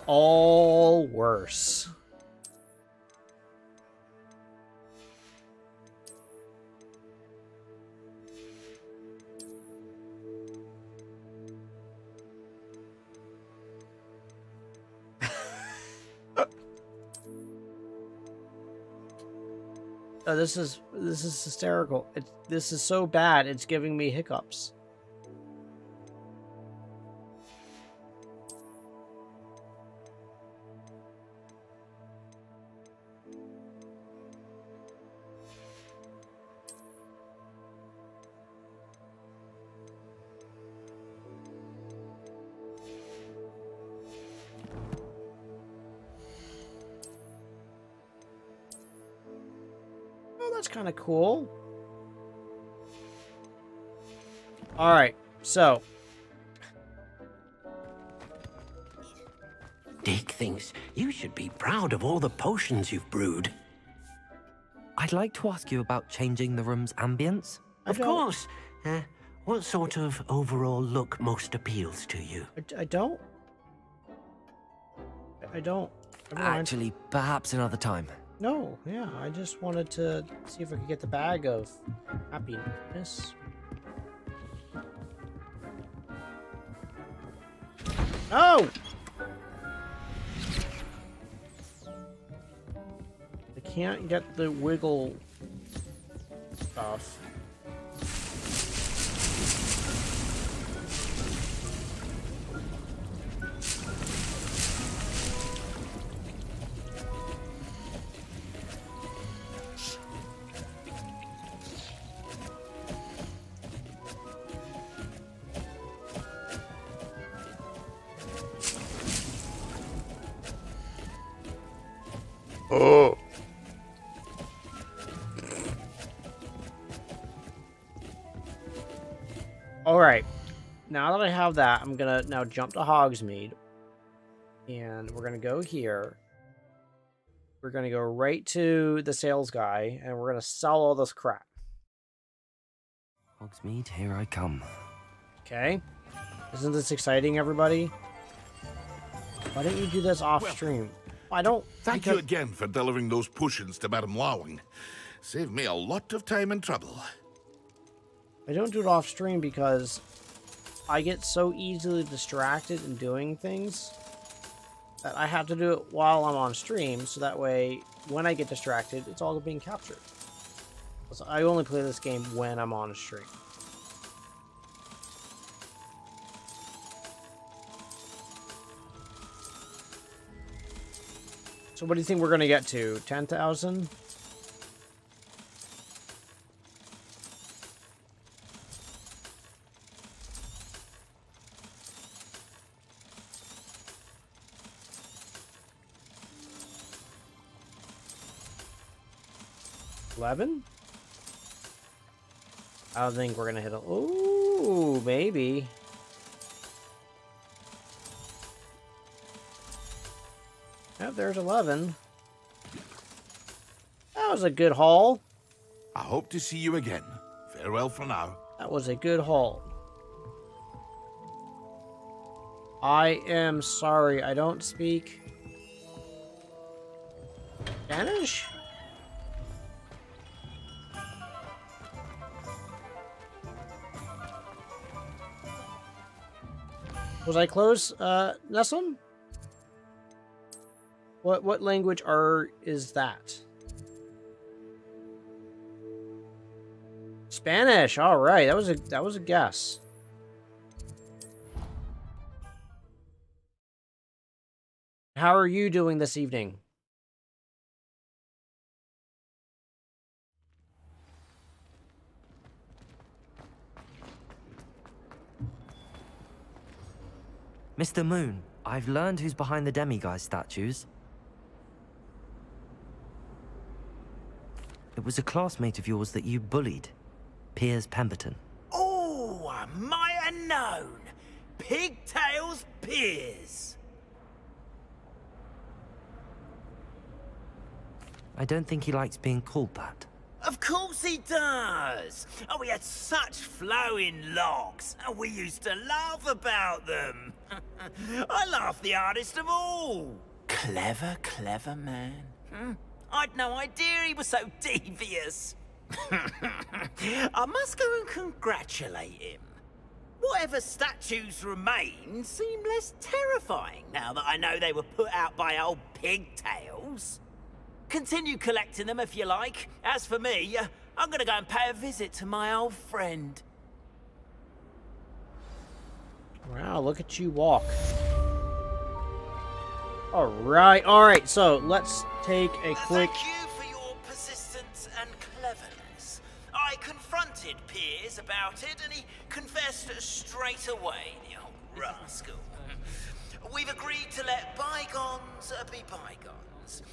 All worse. Oh, this is hysterical. This is so bad. It's giving me hiccups. That's kind of cool. All right, so Dick thinks you should be proud of all the potions you've brewed. I'd like to ask you about changing the room's ambience. Of course. What sort of overall look most appeals to you? I don't. Never mind. Actually, perhaps another time. No, yeah, I just wanted to see if I could get the bag of happiness. No! I can't get the wiggle stuff. Oh. Alright. Now that I have that, I'm gonna now jump to Hogsmeade. And we're gonna go here. We're gonna go right to the sales guy, and we're gonna sell all this crap. Hogsmeade, here I come. Okay. Isn't this exciting, everybody? Why don't you do this off stream? I don't. Thank you again for delivering those potions to Madame Lawing. Saved me a lot of time and trouble. I don't do it off stream because I get so easily distracted in doing things that I have to do it while I'm on stream, so that way, when I get distracted, it's all being captured. So I only play this game when I'm on stream. So what do you think we're going to get to? 10,000? $11? I don't think we're going to hit a... Ooh, maybe. Yep, there's 11. That was a good haul. I hope to see you again. Farewell for now. That was a good haul. I am sorry, I don't speak Spanish? Was I close, Nessun? What language is that? Spanish. All right, that was a guess. How are you doing this evening? Mr. Moon, I've learned who's behind the demiguise statues. It was a classmate of yours that you bullied, Piers Pemberton. Oh, I might have known. Pigtails Piers. I don't think he likes being called that. Of course he does. Oh, he had such flowing locks, and we used to laugh about them. I laughed the hardest of all. Clever, clever man. I'd no idea he was so devious. I must go and congratulate him. Whatever statues remain seem less terrifying now that I know they were put out by old pigtails. Continue collecting them if you like. As for me, I'm gonna go and pay a visit to my old friend. Wow, look at you walk. Alright, so let's take a quick... Thank you for your persistence and cleverness. I confronted Piers about it, and he confessed straight away, the old rascal. We've agreed to let bygones be bygones.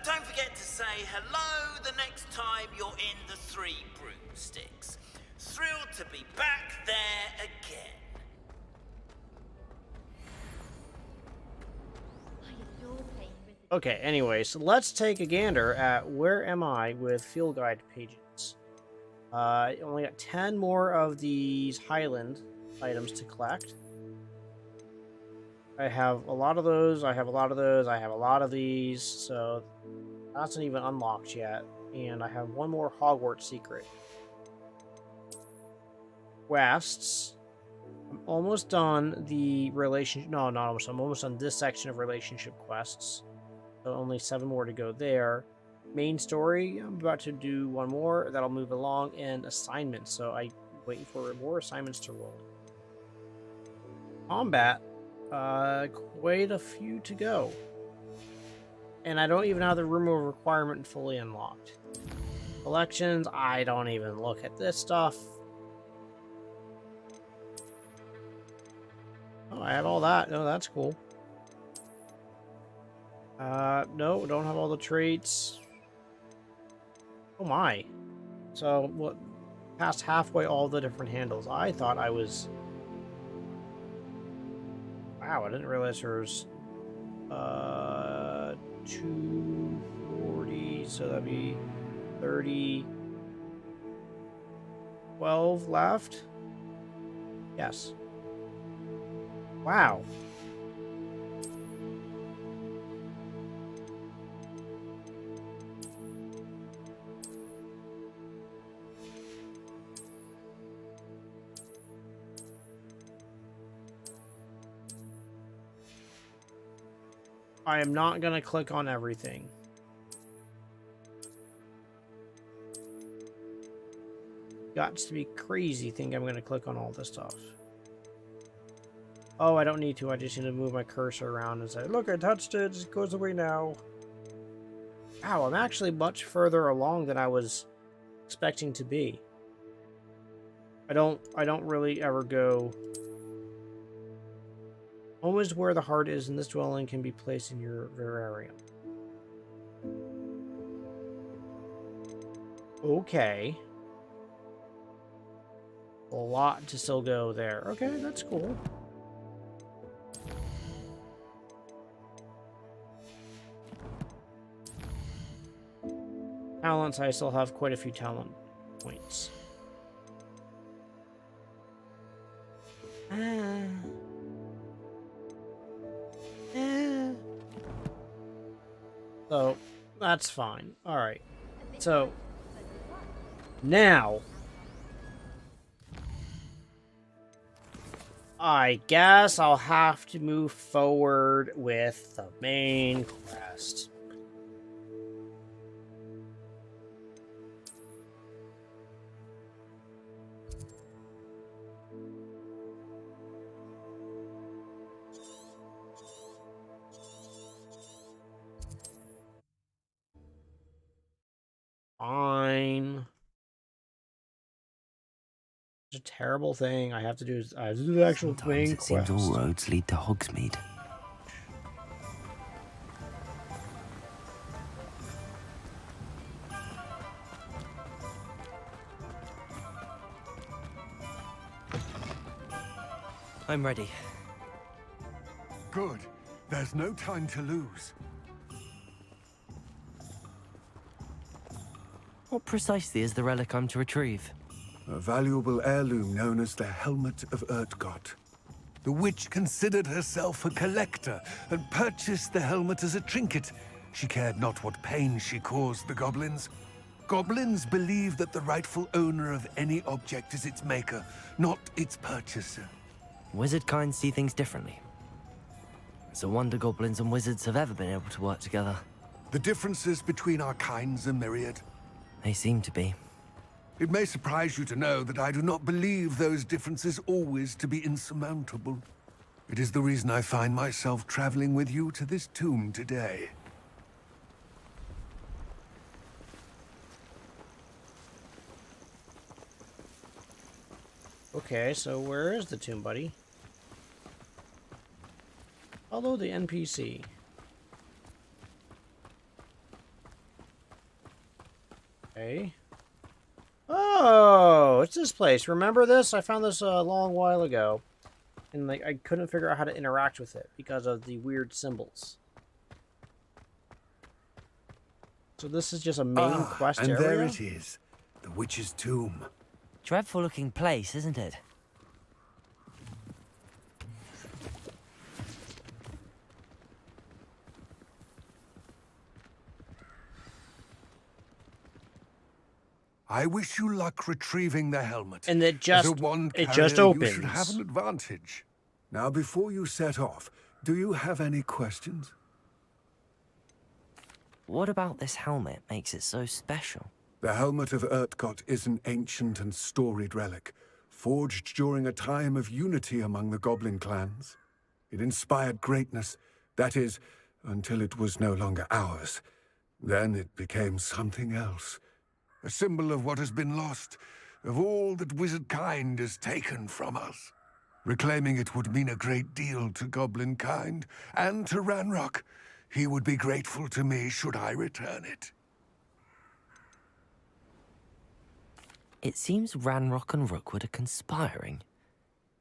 Don't forget to say hello the next time you're in the Three Broomsticks. Thrilled to be back there again. Okay, anyway, so let's take a gander at where am I with field guide pages. I only got 10 more of these Highland items to collect. I have a lot of those, I have a lot of those, I have a lot of these, so that's not even unlocked yet. And I have one more Hogwarts secret. Quests. I'm almost done the relationship... No, not almost. I'm almost done this section of relationship quests. So only 7 more to go there. Main story, I'm about to do one more. That'll move along. And assignments. So I'm waiting for more assignments to roll. Combat. Quite a few to go. And I don't even have the room of requirement fully unlocked. Collections, I don't even look at this stuff. Oh, I have all that. No, that's cool. No, don't have all the traits. Oh my. So, what? Past halfway all the different handles. I thought I was... Wow, I didn't realize there was... 240, so that'd be 30... 12 left. Yes. Wow. I am not going to click on everything. Got to be crazy think I'm going to click on all this stuff. Oh, I don't need to. I just need to move my cursor around and say, look, I touched it. It goes away now. Wow, I'm actually much further along than I was expecting to be. I don't really ever go. Home is where the heart is, and this dwelling can be placed in your vivarium. Okay. A lot to still go there. Okay, that's cool. Talents, I still have quite a few talent points. So, that's fine. Alright. So, now, I guess I'll have to move forward with the main quest. Fine. It's a terrible thing. I have to do the actual Sometimes main it quest. seems all roads lead to Hogsmeade. I'm ready. Good. There's no time to lose. What precisely is the relic I'm to retrieve? A valuable heirloom known as the Helmet of Urtgott. The witch considered herself a collector and purchased the helmet as a trinket. She cared not what pain she caused the goblins. Goblins believe that the rightful owner of any object is its maker, not its purchaser. Wizard kind see things differently. It's a wonder goblins and wizards have ever been able to work together. The differences between our kinds are myriad. They seem to be. It may surprise you to know that I do not believe those differences always to be insurmountable. It is the reason I find myself traveling with you to this tomb today. Okay, so where is the tomb, buddy? Follow the NPC. Okay. Oh, it's this place. Remember this? I found this a long while ago. And like I couldn't figure out how to interact with it because of the weird symbols. So this is just a main quest and area? there it is. The witch's tomb. Dreadful looking place, isn't it? I wish you luck retrieving the helmet. And it As just a wand it just carrier, opens. You should have an advantage. Now, before you set off, do you have any questions? What about this helmet makes it so special? The Helmet of Urtgott is an ancient and storied relic, forged during a time of unity among the goblin clans. It inspired greatness, that is, until it was no longer ours. Then it became something else. A symbol of what has been lost, of all that wizard kind has taken from us. Reclaiming it would mean a great deal to goblin kind, and to Ranrock. He would be grateful to me should I return it. It seems Ranrock and Rookwood are conspiring.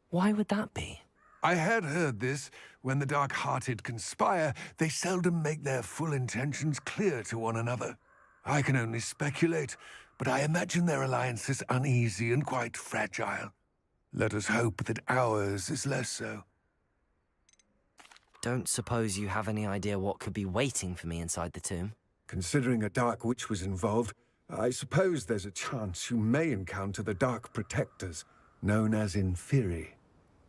Why would that be? I had heard this. When the dark-hearted conspire, they seldom make their full intentions clear to one another. I can only speculate, but I imagine their alliance is uneasy and quite fragile. Let us hope that ours is less so. Don't suppose you have any idea what could be waiting for me inside the tomb? Considering a Dark Witch was involved, I suppose there's a chance you may encounter the Dark Protectors, known as Inferi.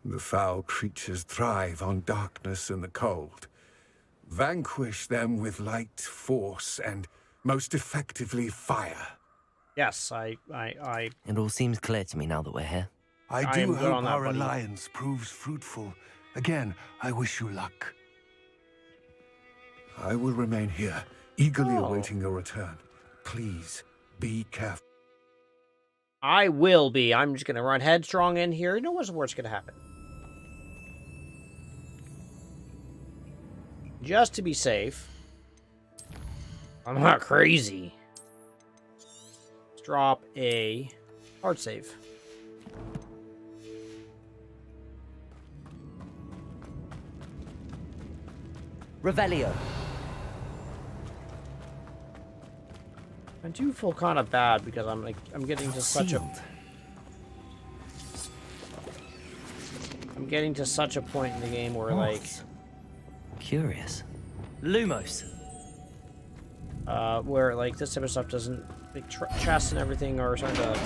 The foul creatures thrive on darkness and the cold. Vanquish them with light, force, and most effectively fire. Yes, I It all seems clear to me now that we're here. I am do good hope on that, our buddy. alliance proves fruitful. Again, I wish you luck. I will remain here, eagerly awaiting your return. Please, be careful. I will be. I'm just gonna run headstrong in here. You know what's the worst gonna happen? Just to be safe. I'm not crazy. Let's drop a hard save. Revelio. I do feel kind of bad because I'm getting to such a I'm getting to such a point in the game where like Curious. Lumos. where like this type of stuff doesn't like chests and everything are starting to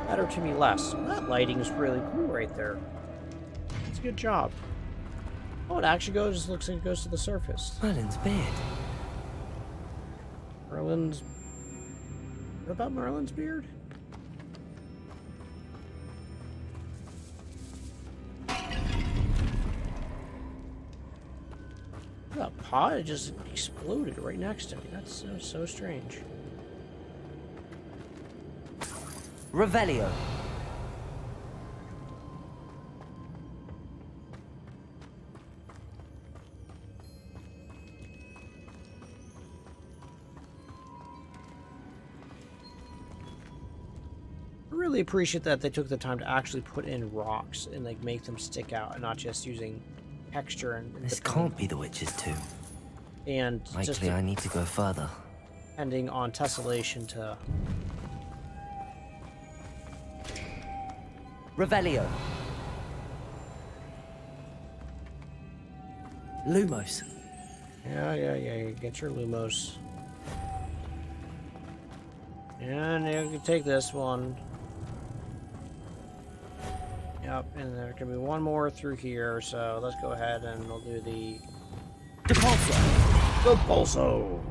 matter to me less. That lighting is really cool right there. It's a good job. Oh, it actually goes. Looks like it goes to the surface. Merlin's beard. Merlin's. What about Merlin's beard? That pot just exploded right next to me. That's so strange. Revelio. I really appreciate that they took the time to actually put in rocks and like make them stick out and not just using texture and This can't be the witch's tomb. and just Likely I need to go further. depending on tessellation to Revelio. Lumos. yeah, get your Lumos. And you can take this one. Yep, and there's gonna be one more through here, so let's go ahead and we'll do the Depulso.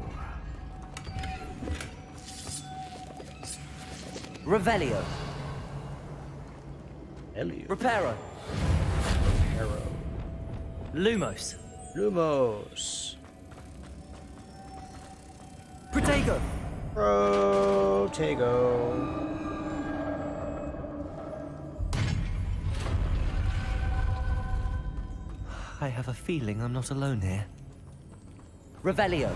Revelio. Elio. Reparo. Arrow. Lumos. Lumos. Protego. Protego. I have a feeling I'm not alone here. Revelio.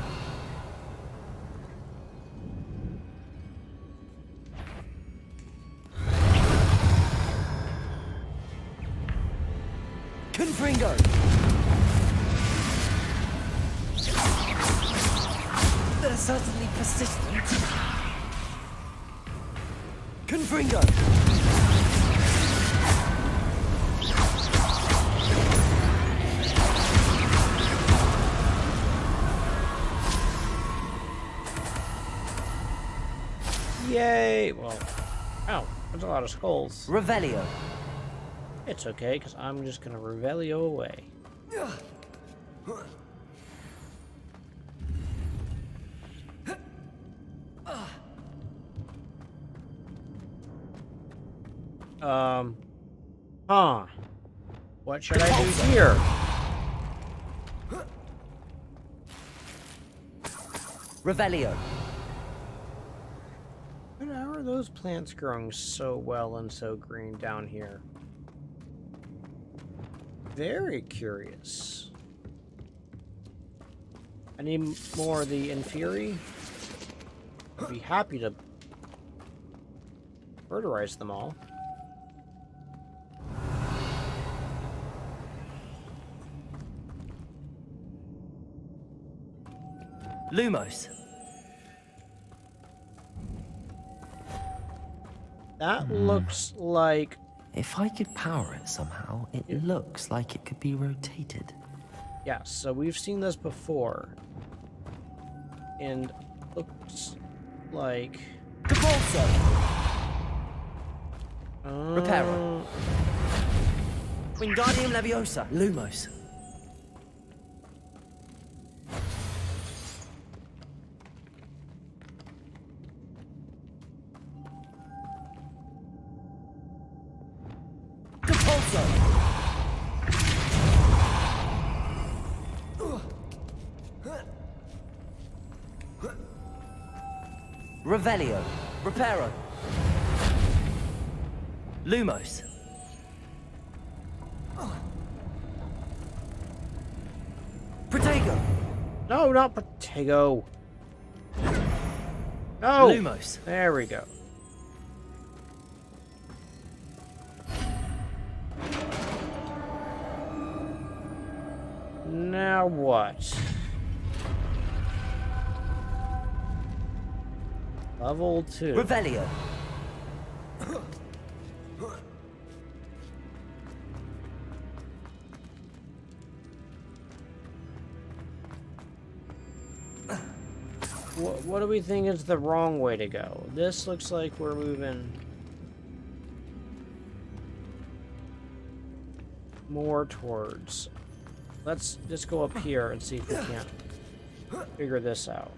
Confringo. They're certainly persistent. Confringo. Yay! Well, ow, there's a lot of skulls. Revelio. It's okay, because I'm just gonna Revelio away. Huh. What should I do here? Revelio. And how are those plants growing so well and so green down here? Very curious. I need more of the Inferi. I'd be happy to murderize them all. Lumos. That looks like... If I could power it somehow, it looks like it could be rotated. Yes, so we've seen this before. And looks like... Reparo. Wingardium Leviosa. Lumos. Revelio. Reparo. Lumos. Protego. No, not Protego. No! Lumos. There we go. Now what? Level 2. Revelio. What do we think is the wrong way to go? This looks like we're moving more towards... Let's just go up here and see if we can't figure this out.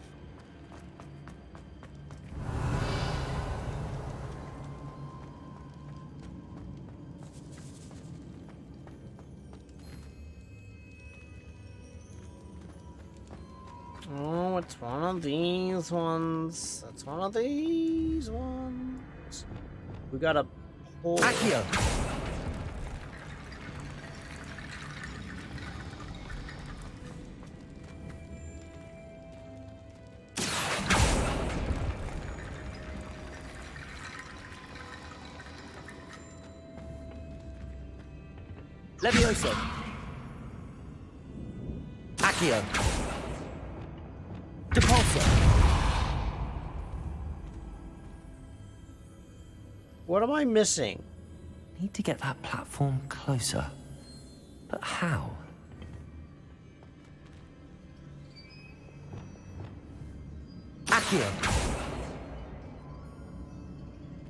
Oh, it's one of these ones. It's one of these ones. We gotta pull... Accio. Levioso. Accio. Depulso. What am I missing? Need to get that platform closer. But how? Accio.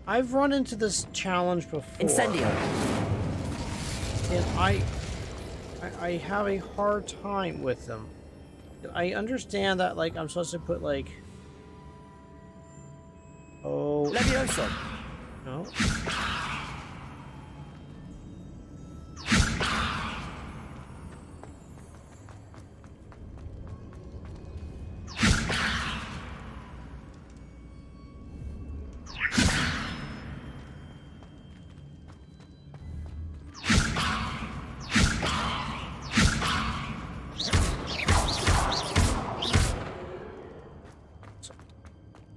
I've run into this challenge before. Incendio. And I have a hard time with them. I understand that, like, I'm supposed to put, like... Oh... Levioso. No.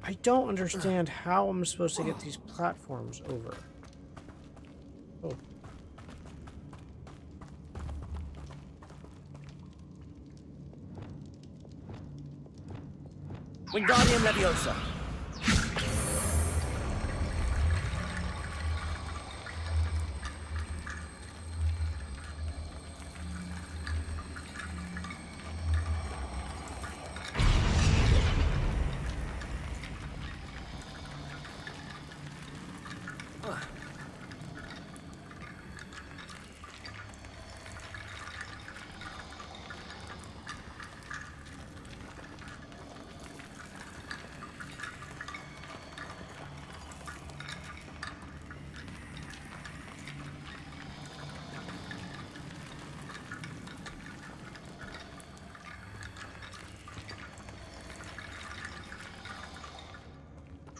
I don't understand how I'm supposed to get these platforms over. Oh. Wingardium Leviosa.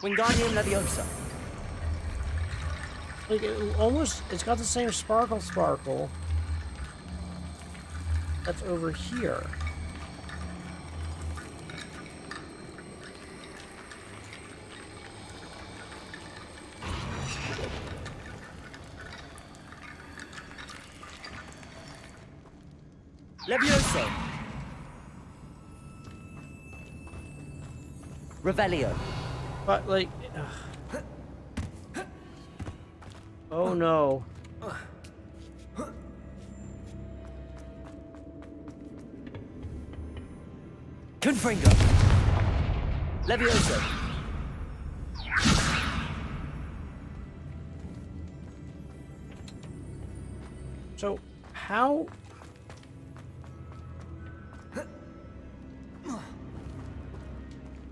Wingardium Leviosa. Like, it's got the same sparkle that's over here. Levioso. Revelio. But, like... Oh no. Confringo. Levioso. So, how...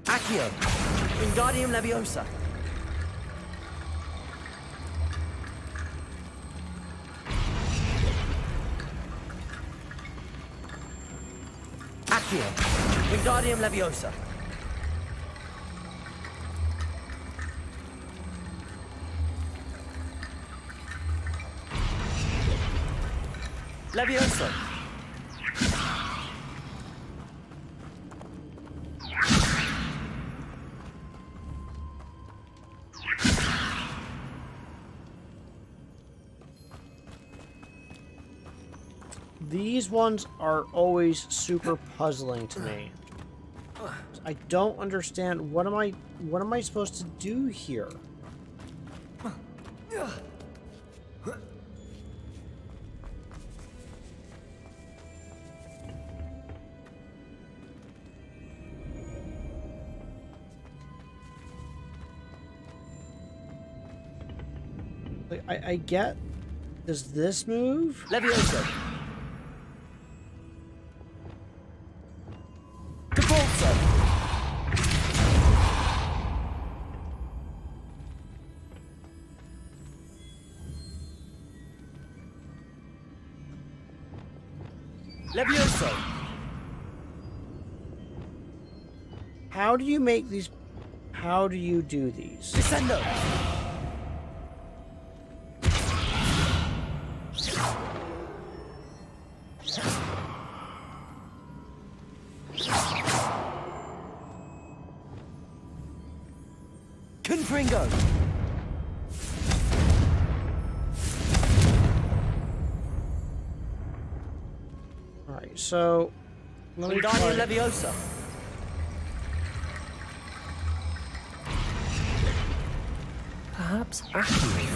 Accio. Wingardium Leviosa. Accio. Wingardium Leviosa. Levioso. These ones are always super puzzling to me. I don't understand. What am I supposed to do here? Like, I get... Does this move? Levioso. Capulso. Levioso. How do you make these... How do you do these? Descendo. Confringo. Alright, so... Let me Wingardium try... Leviosa. Perhaps Accio would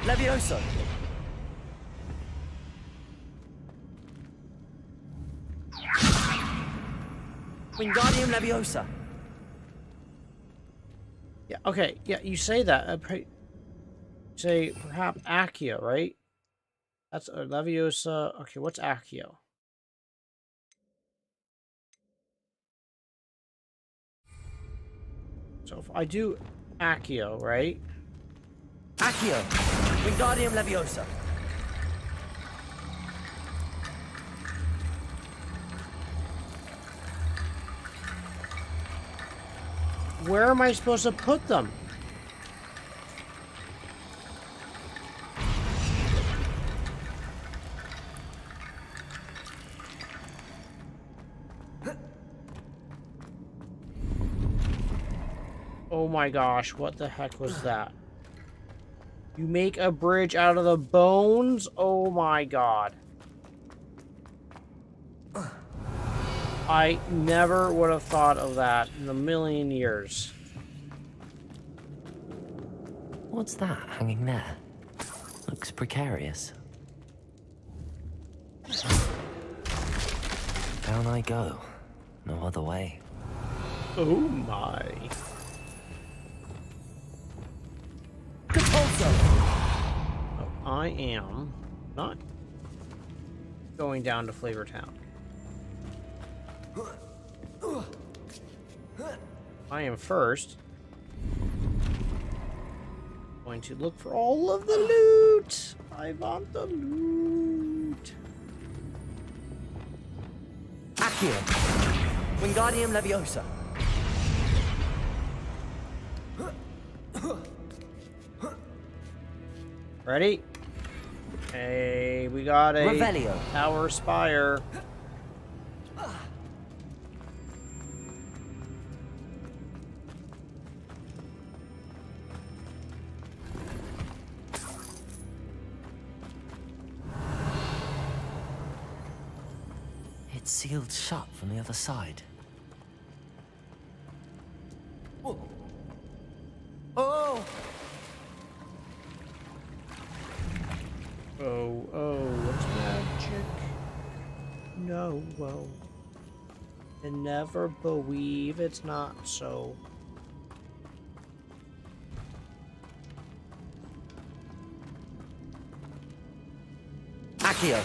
help. Levioso. Wingardium Leviosa. Yeah, okay, yeah, you say that. Say, perhaps Accio, right? That's Leviosa. Okay, what's Accio? So if I do Accio, right? Accio. Wingardium Leviosa. Where am I supposed to put them? Oh my gosh, what the heck was that? You make a bridge out of the bones? Oh my god. I never would have thought of that in a million years. What's that hanging there? Looks precarious. Down I go. No other way. Oh my. Capulso! Oh, I am not going down to Flavor Town. I am first going to look for all of the loot. I want the loot. Accio. Wingardium Leviosa. Ready? Hey, we got a Revelio. Tower Spire. sealed shut from the other side. Oh! Oh, what's magic? No, well, and never believe it's not so. Accio!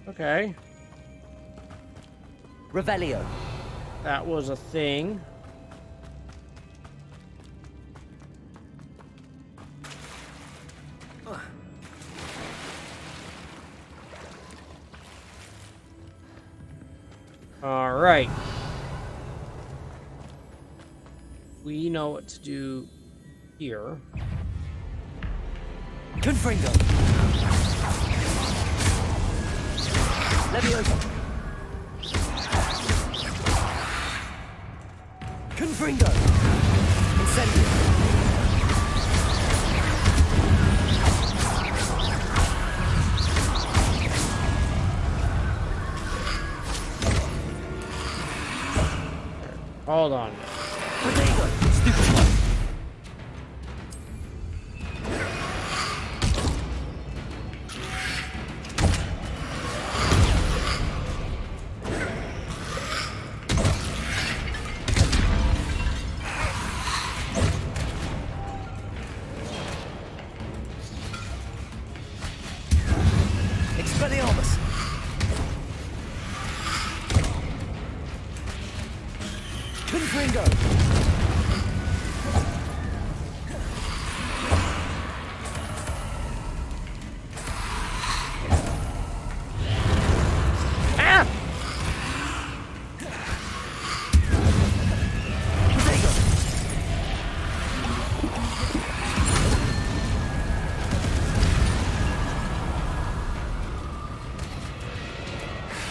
Okay, Revelio! that was a thing. All right. We know what to do here. Confringo! Leviosa! Confringo! Incendio! Hold on. Protego! Stupefy! Expelliarmus! Confringo! Ah! Protego!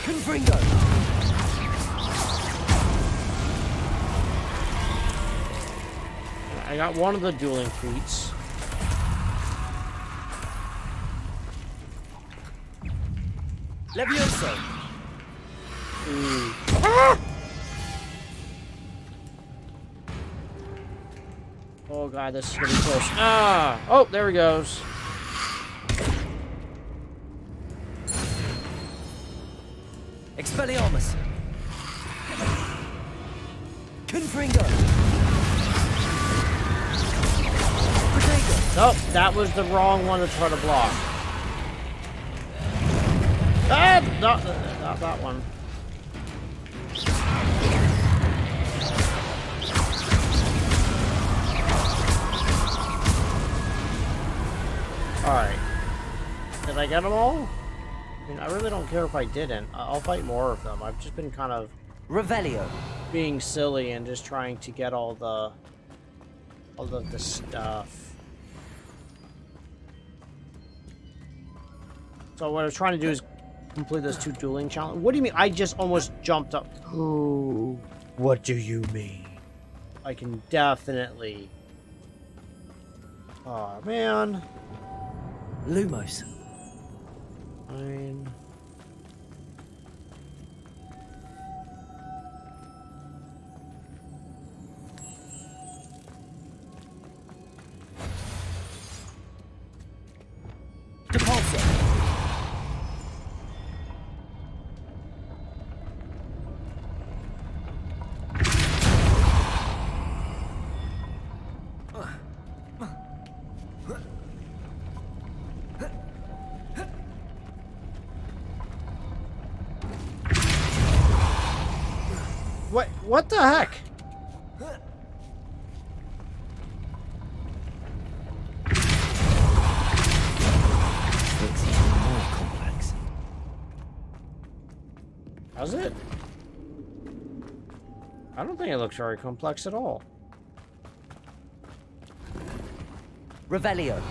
Confringo! I got one of the dueling feats. Levioso! Ooh. Ah! Oh god, this is gonna be close. Ah! Oh, there he goes. Expelliarmus! Confringo! Protego! Nope, that was the wrong one to try to block. Ah! Not that one. Alright. Did I get them all? I mean, I really don't care if I didn't. I'll fight more of them. I've just been kind of Revelio! being silly and just trying to get all of the stuff. So what I was trying to do is complete those 2 dueling challenges. What do you mean? I just almost jumped up. Oh, what do you mean? I can definitely. Oh man. Lumos. Fine. Depulso. What the heck? Looks even more complex. Does it? I don't think it looks very complex at all. Revelio.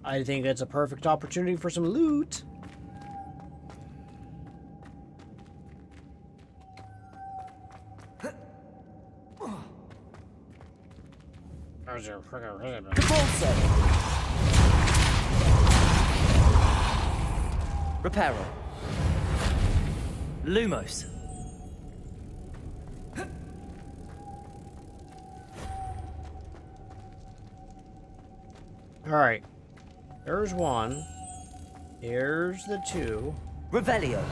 I think it's a perfect opportunity for some loot. Repulsor! Reparo. Lumos. Alright. There's one. Here's the two. Revelio.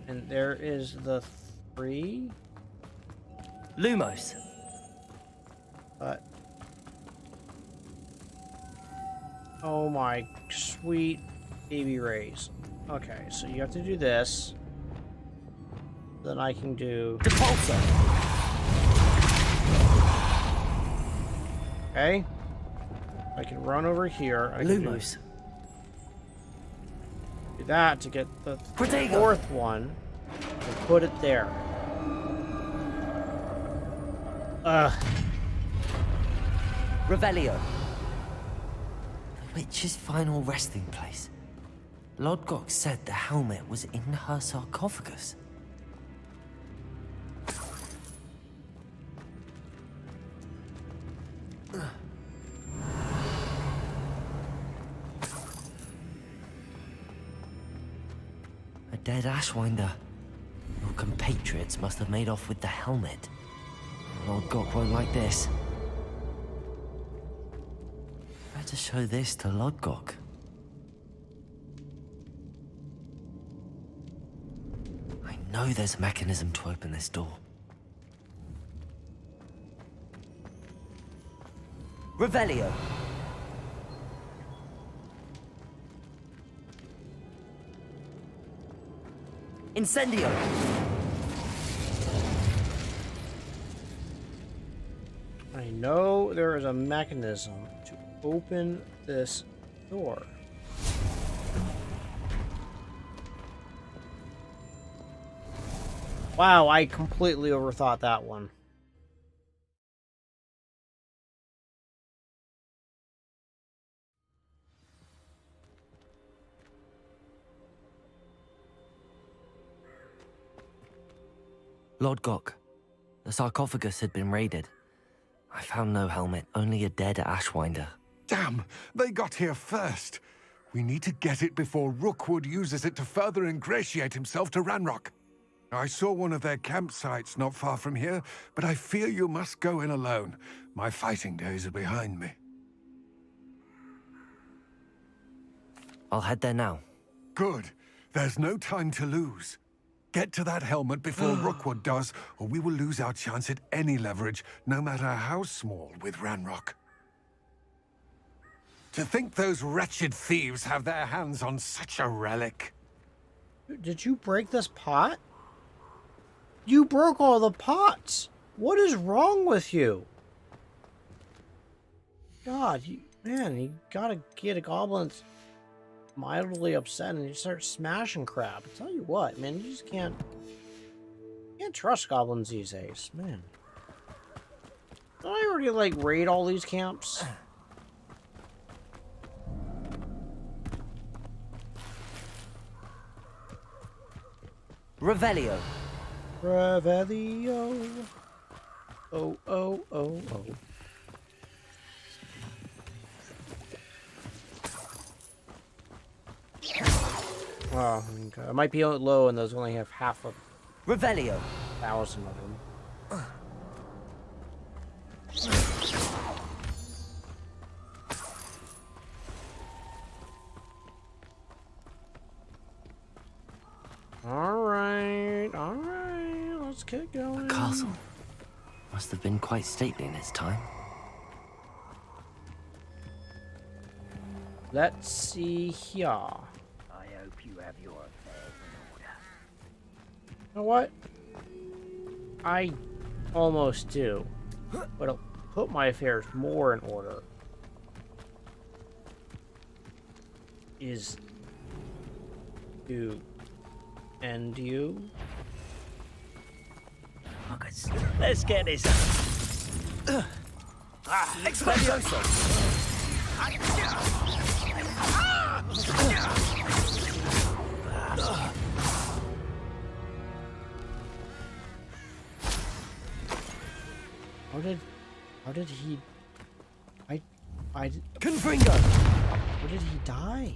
And there is the three. Lumos. But oh my sweet baby rays. Okay, so you have to do this. Then I can do Repulsor. okay. I can run over here. I can Lumos. do that to get the Protego. fourth one and put it there. Revelio. The witch's final resting place. Lodgok said the helmet was in her sarcophagus. A dead Ashwinder. Your compatriots must have made off with the helmet. Lodgok won't like this. Better show this to Lodgok. I know there's a mechanism to open this door. Revelio. Incendio. I know there is a mechanism to open this door. Wow, I completely overthought that one. Lodgok. The sarcophagus had been raided. I found no helmet, only a dead Ashwinder. Damn, they got here first. We need to get it before Rookwood uses it to further ingratiate himself to Ranrock. I saw one of their campsites not far from here, but I fear you must go in alone. My fighting days are behind me. I'll head there now. Good. There's no time to lose. Get to that helmet before Rookwood does, or we will lose our chance at any leverage, no matter how small, with Ranrock. To think those wretched thieves have their hands on such a relic. Did you break this pot? You broke all the pots. What is wrong with you? God, you gotta get a goblin's mildly upset and you start smashing crap. I tell you what, man, you just can't trust goblins these days, man. Did I already like raid all these camps? Revelio. Revelio. Oh, oh, oh, oh. Oh, okay. It might be low and those only have half a Revelio. 1,000 of them. Alright, let's get going. The castle must have been quite stately in its time. Let's see here. I hope you have your affairs in order. You know what? I almost do. But I'll put my affairs more in order. Is to end you. Let's get this. Expedioso. How did he... Confringo! How did he die?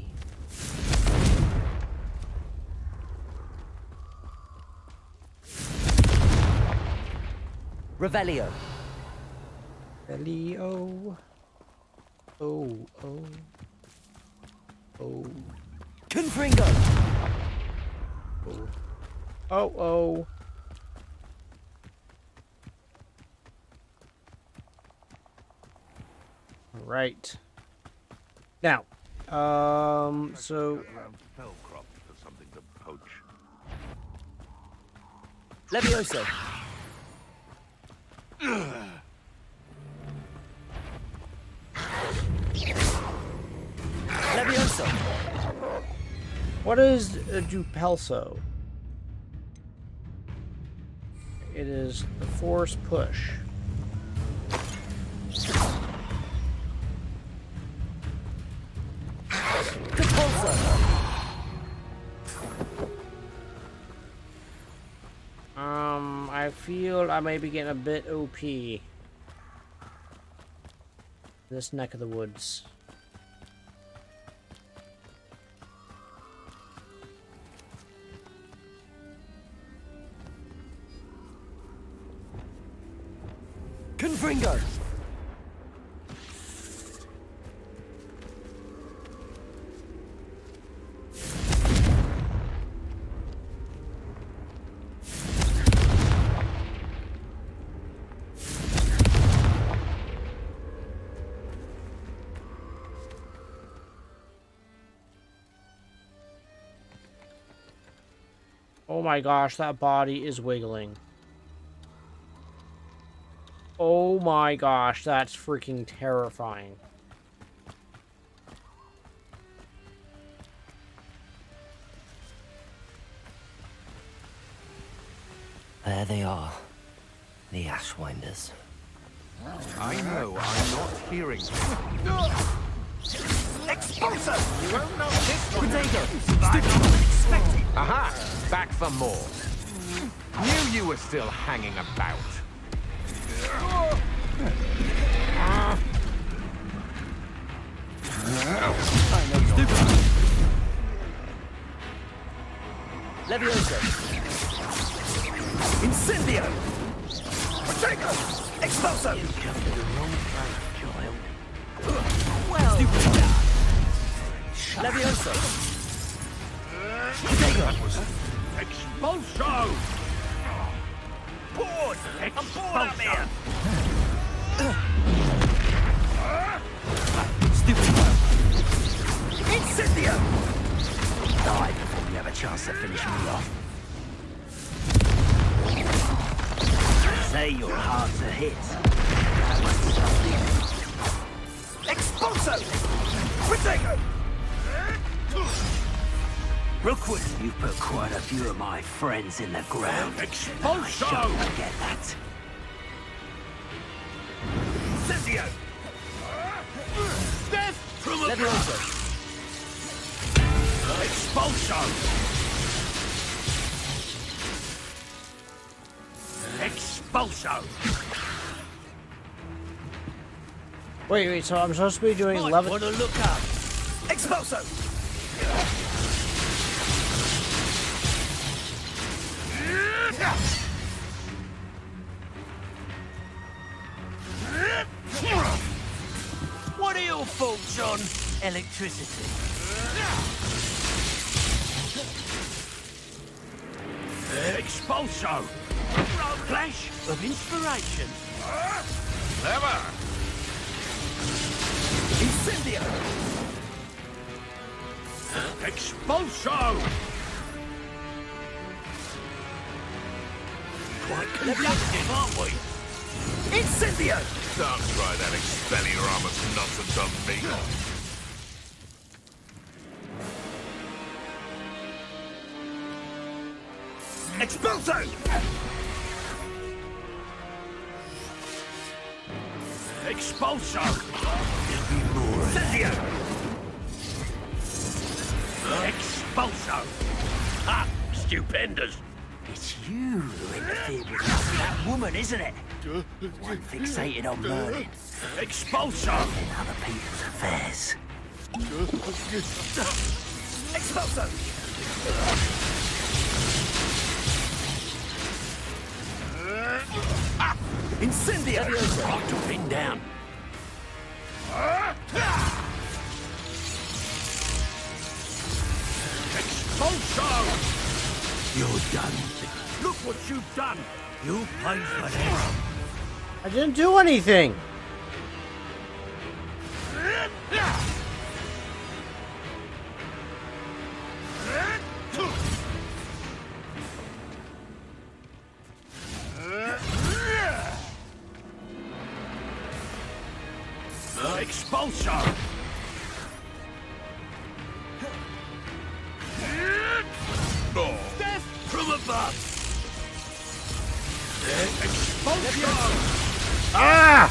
Revelio. Elio. Oh. Confringo! Oh. Right. Now, so Fellcrop for something to poach. Levioso. Levioso. what is a Dupelso? It is the force push. I feel I may be getting a bit OP. This neck of the woods. Confringo. Oh my gosh, that body is wiggling. Oh my gosh, that's freaking terrifying. There they are. The Ashwinders. I know I'm not hearing. Expulsor! You won't know this one. Potato! Aha! Back for more. Knew you were still hanging about. Levioso. Incendio! Potato! Expulso! You come to the wrong place, child. Well, Levioso. Potato! Expulso! Board! I'm bored up here! Stupid. Incendio! Die before you have a chance to finish me off. Say you're hard to hit. Expulso! Potato! Rookwood, you've put quite a few of my friends in the ground. Expulso! I shan't forget that. Incendio! Death from Levioso. Expulso! Expulso! Wait, so I'm supposed to be doing 11... Want to look up? Expulso! What are your thoughts on electricity? Expulso! Flash of inspiration. Never! Incendio! Expulso! Quite conductive, aren't we? Incendio! Don't try that Expelliarmus nonsense on me. Expulso! Expulso! Incendio! Expulso! Ha! Stupendous! It's you who interfered with that woman, isn't it? One fixated on Merlin. Expulso! In other people's affairs. Expulso! Incendio! Hard to pin down. Expulso! You're done. Look what you've done! You paid for this! I didn't do anything. Expulso! Death from above! Expulso! Ah!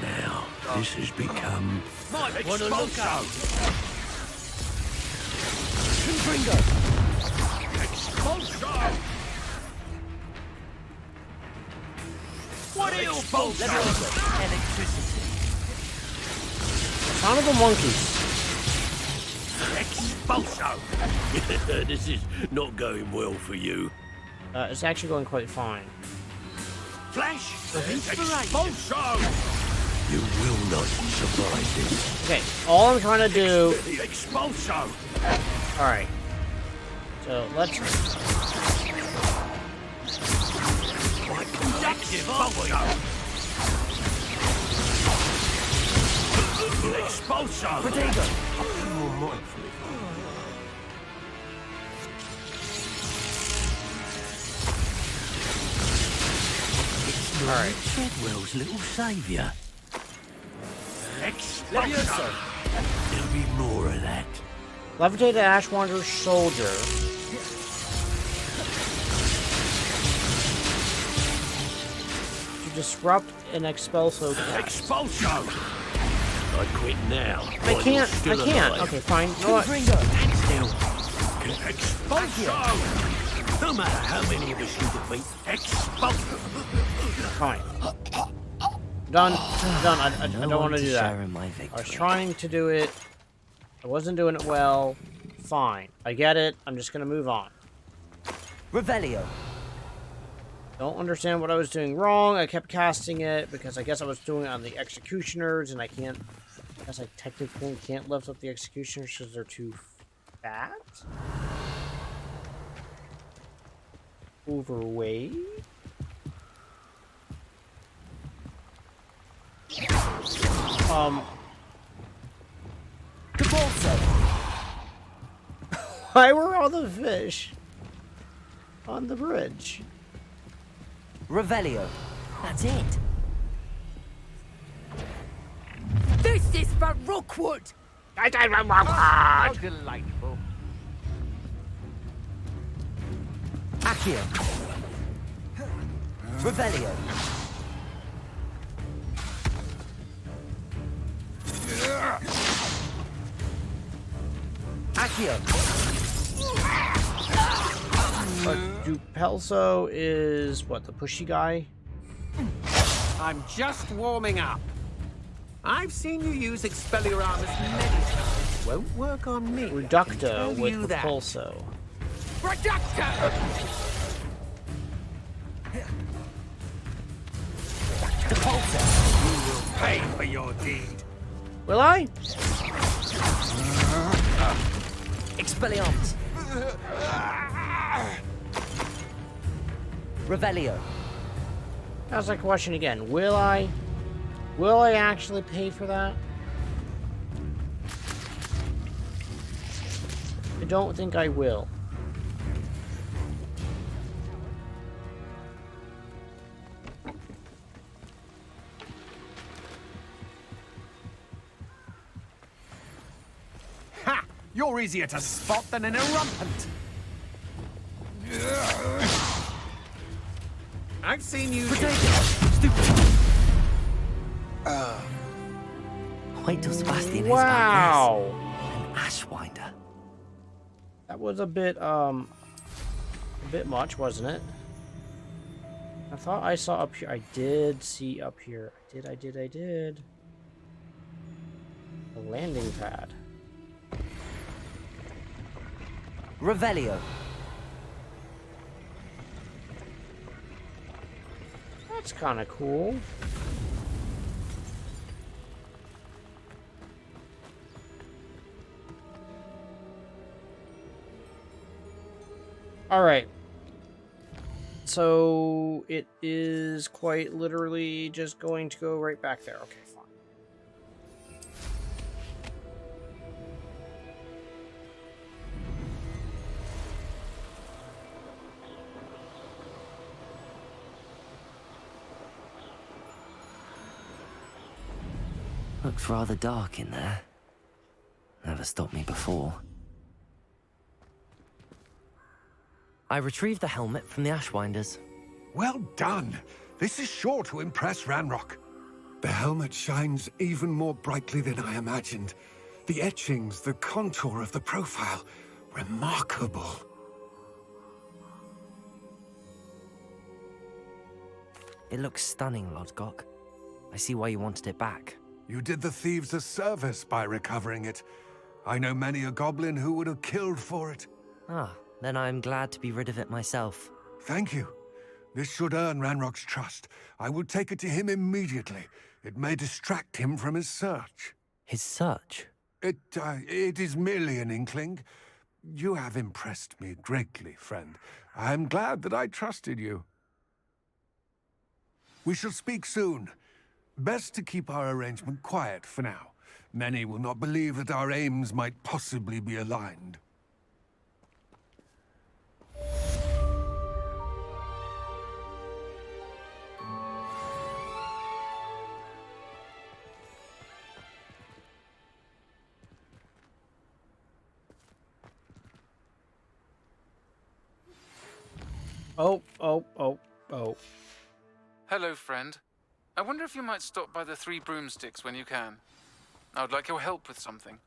Now, this has become... Expulso! Expulso! What are you Electricity. Son of a monkeys. Expulso! This is not going well for you. It's actually going quite fine. Flash of inspiration! Expulso! You will not survive this. Okay, all I'm trying to do... Expulso! Alright. So, let's... Expulso! Expulso! Protego! More mindfully. Alright. Treadwell's little saviour. Expulso! There'll be more of that. Levitate the Ash Wanderer's soldier. To disrupt an expulso cast. Expulso! I quit now. I can't. Okay, fine. You know what? Still. Expulso! No matter how many of us you defeat, Expulso! Fine. Done. Done. I don't want to do that. Share in my victory. I was trying to do it. I wasn't doing it well. Fine. I get it. I'm just going to move on. Revelio. Don't understand what I was doing wrong. I kept casting it because I guess I was doing it on the executioners and I can't... I guess I technically can't lift up the executioners because they're too fat? Overweight? Why were all the fish on the bridge? Revelio. That's it. This is for Rookwood! How delightful. Accio. Revelio. Accio. Dupelso is what, the pushy guy? I'm just warming up. I've seen you use Expelliarmus many times. Won't work on me. Reducto with Repulso. Reducto! Repulso. You will pay for your deed. Will I? Expelliarmus. Revelio. That's that question again. Will I? Will I actually pay for that? I don't think I will. Ha! You're easier to spot than an irrumpant. I've seen you. Wait till Sebastian Wow. hears about this. An Ashwinder. That was a bit A bit much, wasn't it? I thought I saw up here. I did see up here. I did. A landing pad. Revelio. That's kind of cool. All right. So it is quite literally just going to go right back there. Okay, fine. Looks rather dark in there. Never stopped me before. I retrieved the helmet from the Ashwinders. Well done. This is sure to impress Ranrock. The helmet shines even more brightly than I imagined. The etchings, the contour of the profile, remarkable. It looks stunning, Lodgok. I see why you wanted it back. You did the thieves a service by recovering it. I know many a goblin who would have killed for it. Ah, then I'm glad to be rid of it myself. Thank you. This should earn Ranrock's trust. I will take it to him immediately. It may distract him from his search. His search? It is merely an inkling. You have impressed me greatly, friend. I am glad that I trusted you. We shall speak soon. Best to keep our arrangement quiet for now. Many will not believe that our aims might possibly be aligned. Oh. Hello, friend. I wonder if you might stop by the Three Broomsticks when you can. I would like your help with something.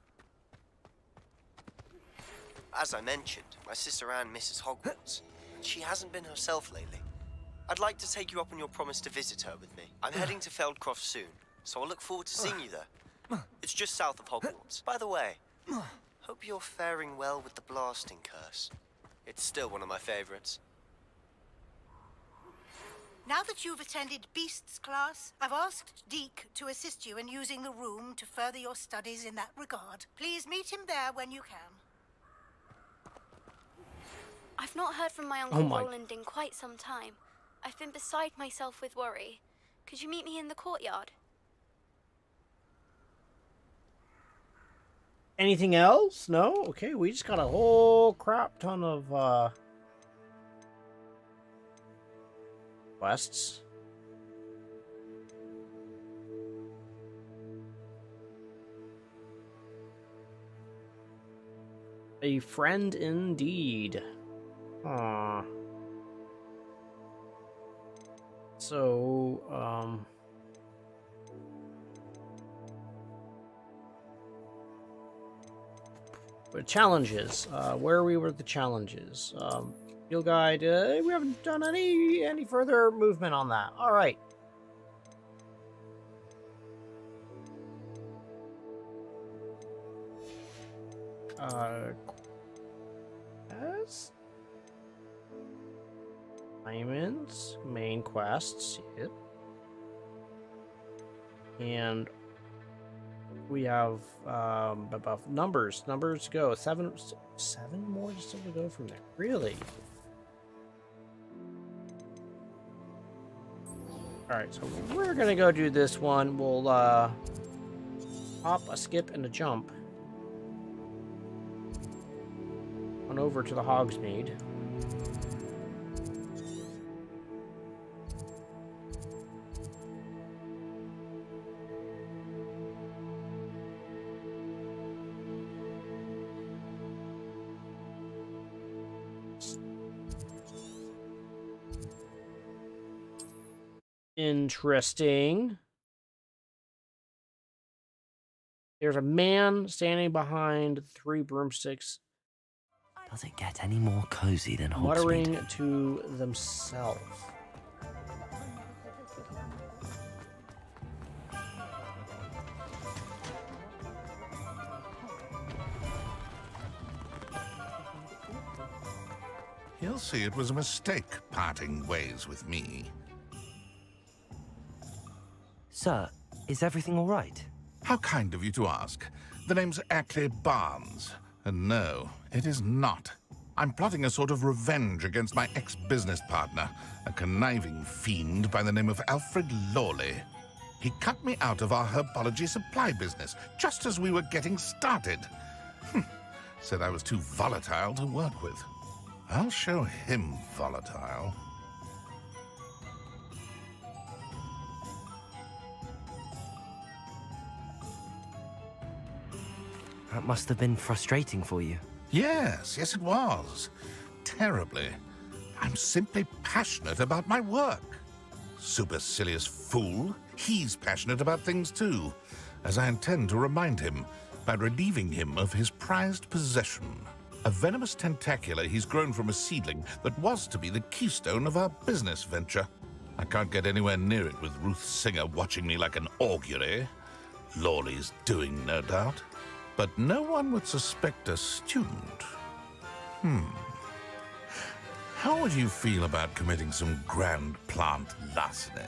As I mentioned, my sister Anne misses Hogwarts, and she hasn't been herself lately. I'd like to take you up on your promise to visit her with me. I'm heading to Feldcroft soon, so I'll look forward to seeing you there. It's just south of Hogwarts. By the way, hope you're faring well with the blasting curse. It's still one of my favorites. Now that you've attended Beasts class, I've asked Deke to assist you in using the room to further your studies in that regard. Please meet him there when you can. I've not heard from my Uncle Roland in quite some time. I've been beside myself with worry. Could you meet me in the courtyard? Anything else? No? Okay, we just got a whole crap ton of quests. A friend indeed. Aww. So, challenges. Where are we with the challenges? Field guide. We haven't done any further movement on that. All right. Quest? Diamonds, main quests. Yep. And we have above numbers. Numbers to go. Seven more still to go from there. Really? Alright, so we're gonna go do this one. We'll hop, a skip, and a jump on over to the Hogsmeade. Interesting. There's a man standing behind three broomsticks. Does it get any more cozy than Hogsmeade? Muttering to themselves. He'll see it was a mistake parting ways with me. Sir, is everything all right? How kind of you to ask. The name's Ackley Barnes. And no, it is not. I'm plotting a sort of revenge against my ex-business partner, a conniving fiend by the name of Alfred Lawley. He cut me out of our herbology supply business just as we were getting started. Said I was too volatile to work with. I'll show him volatile. That must have been frustrating for you. Yes, it was. Terribly. I'm simply passionate about my work. Supercilious fool. He's passionate about things too, as I intend to remind him by relieving him of his prized possession. A venomous tentacular he's grown from a seedling that was to be the keystone of our business venture. I can't get anywhere near it with Ruth Singer watching me like an augury. Lawley's doing, no doubt. But no one would suspect a student. How would you feel about committing some grand plant larceny?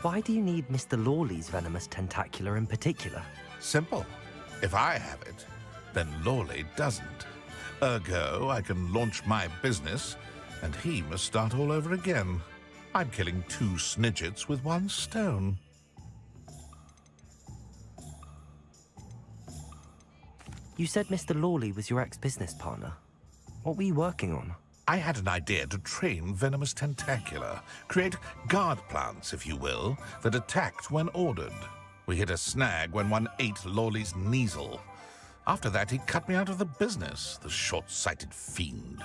Why do you need Mr. Lawley's venomous tentacular in particular? Simple. If I have it, then Lawley doesn't. Ergo, I can launch my business, and he must start all over again. I'm killing 2 snidgets with 1 stone. You said Mr. Lawley was your ex-business partner. What were you working on? I had an idea to train venomous tentacula, create guard plants, if you will, that attacked when ordered. We hit a snag when one ate Lawley's Kneasel. After that, he cut me out of the business, the short-sighted fiend.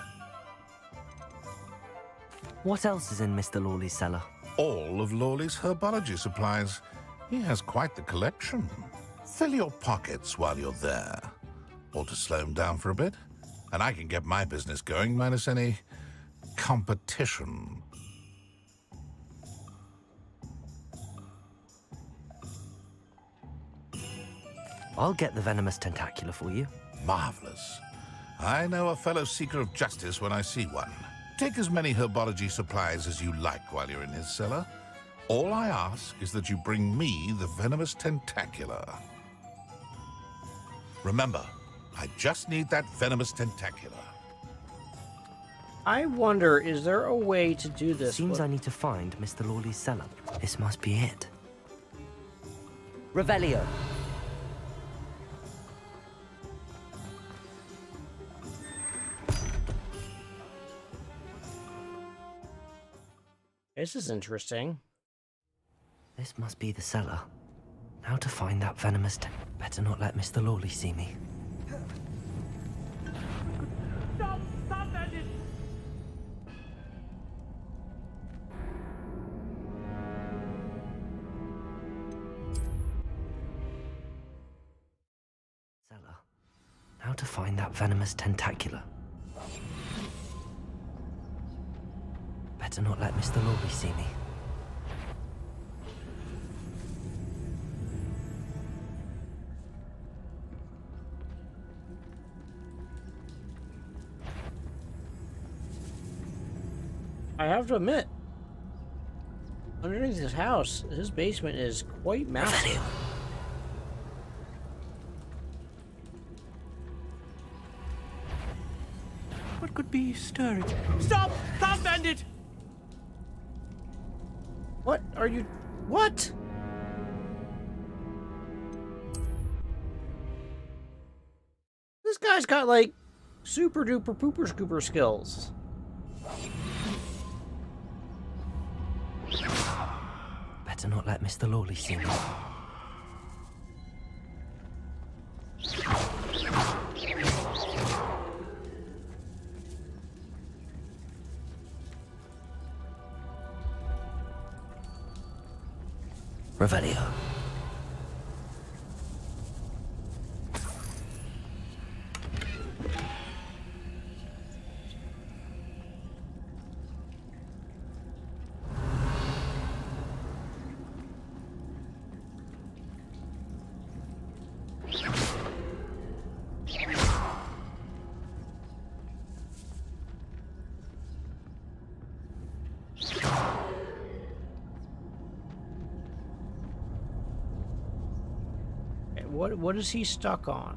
What else is in Mr. Lawley's cellar? All of Lawley's herbology supplies. He has quite the collection. Fill your pockets while you're there. Or to slow him down for a bit, and I can get my business going minus any competition. I'll get the venomous tentacular for you. Marvelous. I know a fellow seeker of justice when I see one. Take as many herbology supplies as you like while you're in his cellar. All I ask is that you bring me the venomous tentacular. Remember, I just need that venomous tentacular. I wonder, is there a way to do this? Seems I need to find Mr. Lawley's cellar. This must be it. Revelio. This is interesting. This must be the cellar. How to find that venomous Better not let Mr. Lawley see me. Stop that! Cellar. How to find that venomous tentacular. Better not let Mr. Lawley see me. I have to admit, underneath his house, his basement is quite massive. What could be stirring? Stop! Stop, bandit! What are you... What? This guy's got, like, super duper pooper scooper skills. Better not let Mr. Lawley see me. Revelio. What is he stuck on?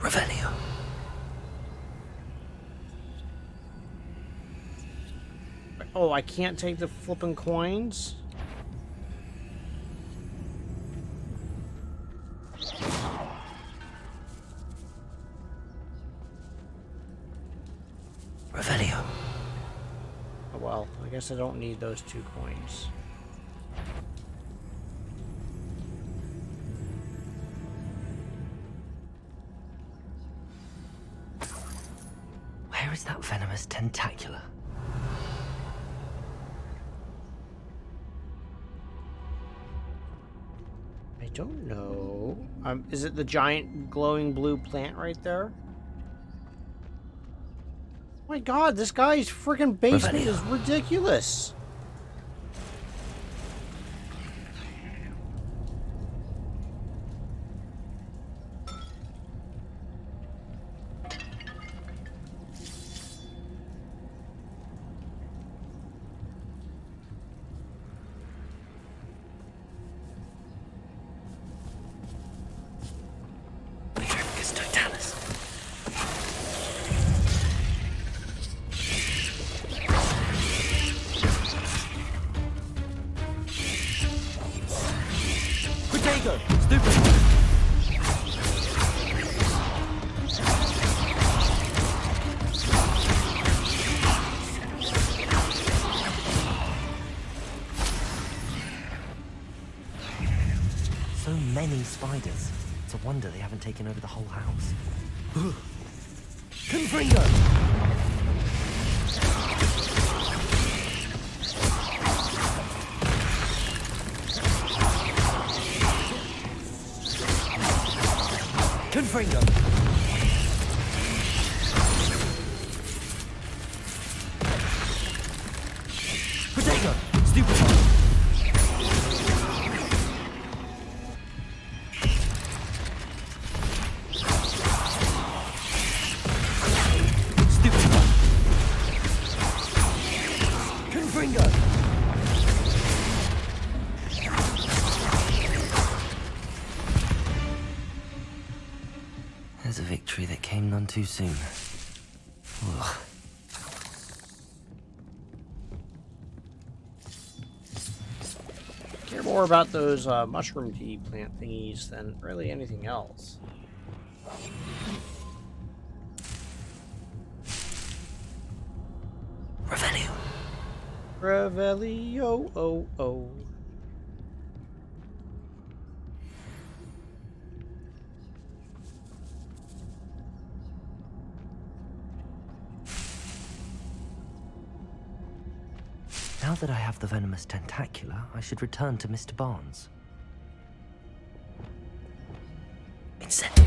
Revelio. Oh, I can't take the flipping coins? Revelio. Oh well, I guess I don't need those 2 coins. Where is that venomous tentacula? I don't know. Is it the giant glowing blue plant right there? Oh my god, this guy's freaking basement is ridiculous. So many spiders. It's a wonder they haven't taken over the whole house. Confringo! Confringo! Protego! Stupid! There's a victory that came none too soon. Ugh. Care more about those mushroom tea plant thingies than really anything else. Revelio. Revelio, oh, oh. Now that I have the venomous tentacula, I should return to Mr. Barnes. Incendio.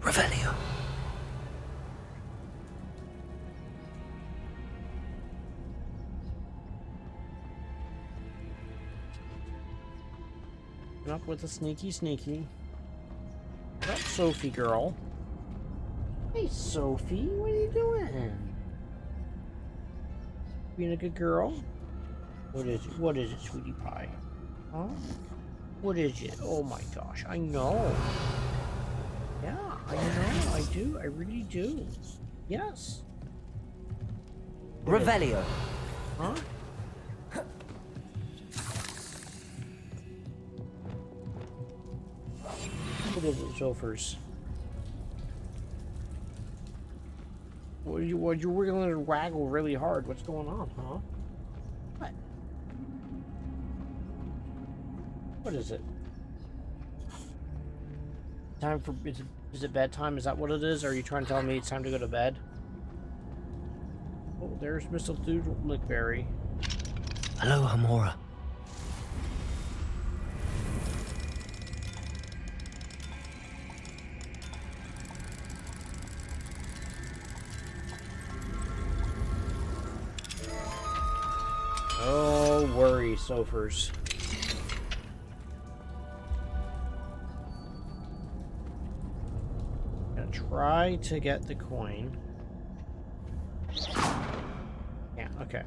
Revelio. Up with a sneaky. What's up, Sophie girl? Hey, Sophie, what are you doing? Being a good girl? What is it? What is it, sweetie pie? Huh? What is it? Oh my gosh, I know. Yeah, I know, I do. I really do. Yes. Revelio. Huh? What is it, Zophers? You're wiggling and waggle really hard. What's going on, huh? What? What is it? Time for... Is it bedtime? Is that what it is? Or are you trying to tell me it's time to go to bed? there's Mr. Doodleberry. Hello, Hamora. Oh, worry, Sophers. Gonna try to get the coin. Yeah, okay.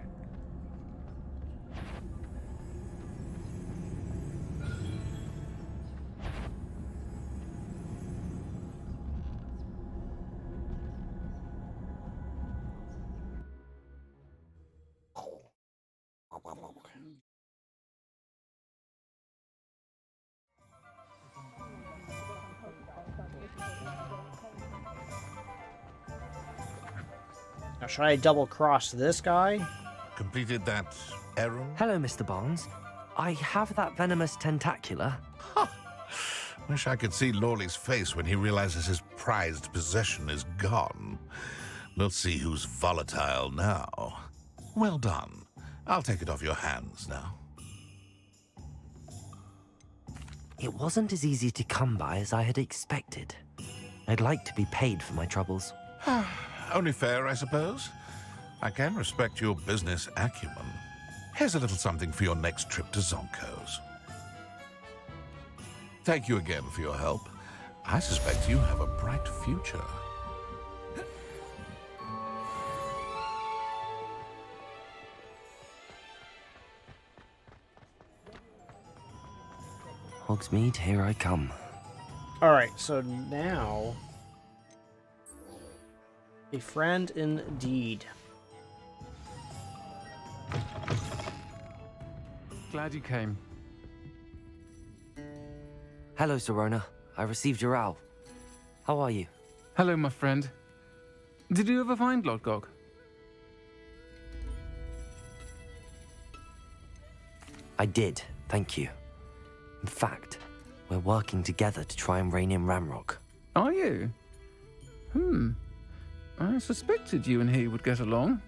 Now, should I double cross this guy? Completed that errand? Hello, Mr. Barnes. I have that venomous tentacula. Wish I could see Lawley's face when he realizes his prized possession is gone. We'll see who's volatile now. Well done. I'll take it off your hands now. It wasn't as easy to come by as I had expected. I'd like to be paid for my troubles. Only fair, I suppose. I can respect your business acumen. Here's a little something for your next trip to Zonko's. Thank you again for your help. I suspect you have a bright future. Hogsmeade, here I come. Alright, so now... a friend indeed. Glad you came. Hello, Serona. I received your owl. How are you? Hello, my friend. Did you ever find Lodgog? I did, thank you. In fact, we're working together to try and rein in Ramrock. Are you? I suspected you and he would get along.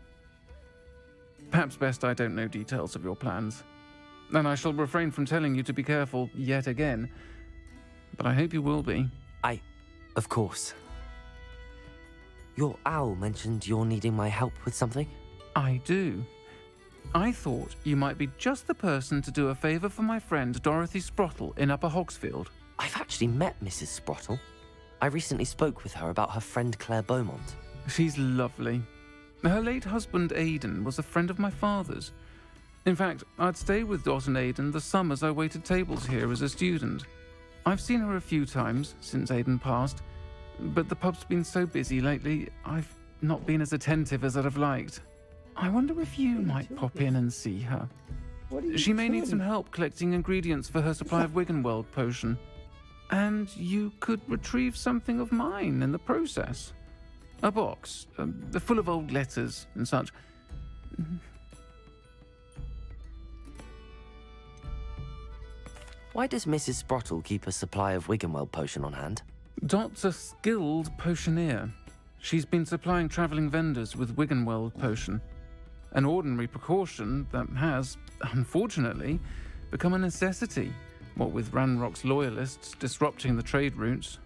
Perhaps best I don't know details of your plans. And I shall refrain from telling you to be careful yet again. But I hope you will be. Of course. Your owl mentioned you're needing my help with something? I do. I thought you might be just the person to do a favor for my friend Dorothy Sprottle in Upper Hogsfield. I've actually met Mrs. Sprottle. I recently spoke with her about her friend Claire Beaumont. She's lovely. Her late husband Aidan was a friend of my father's. In fact, I'd stay with Dot and Aidan the summers I waited tables here as a student. I've seen her a few times since Aidan passed, but the pub's been so busy lately, I've not been as attentive as I'd have liked. I wonder if you might pop in and see her. She may need some help collecting ingredients for her supply of Wiggenweld potion. And you could retrieve something of mine in the process. A box, full of old letters and such. Why does Mrs. Sprottle keep a supply of Wiggenweld potion on hand? Dot's a skilled potioneer. She's been supplying travelling vendors with Wiggenweld potion. An ordinary precaution that has, unfortunately, become a necessity, what with Ranrock's loyalists disrupting the trade routes.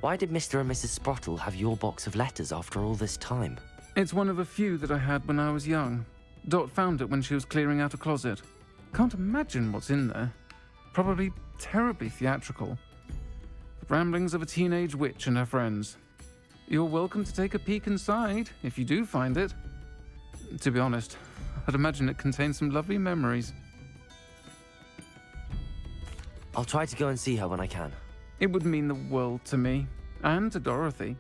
Why did Mr. and Mrs. Sprottle have your box of letters after all this time? It's one of a few that I had when I was young. Dot found it when she was clearing out a closet. Can't imagine what's in there. Probably terribly theatrical. The ramblings of a teenage witch and her friends. You're welcome to take a peek inside, if you do find it. To be honest, I'd imagine it contains some lovely memories. I'll try to go and see her when I can. It would mean the world to me, and to Dorothy.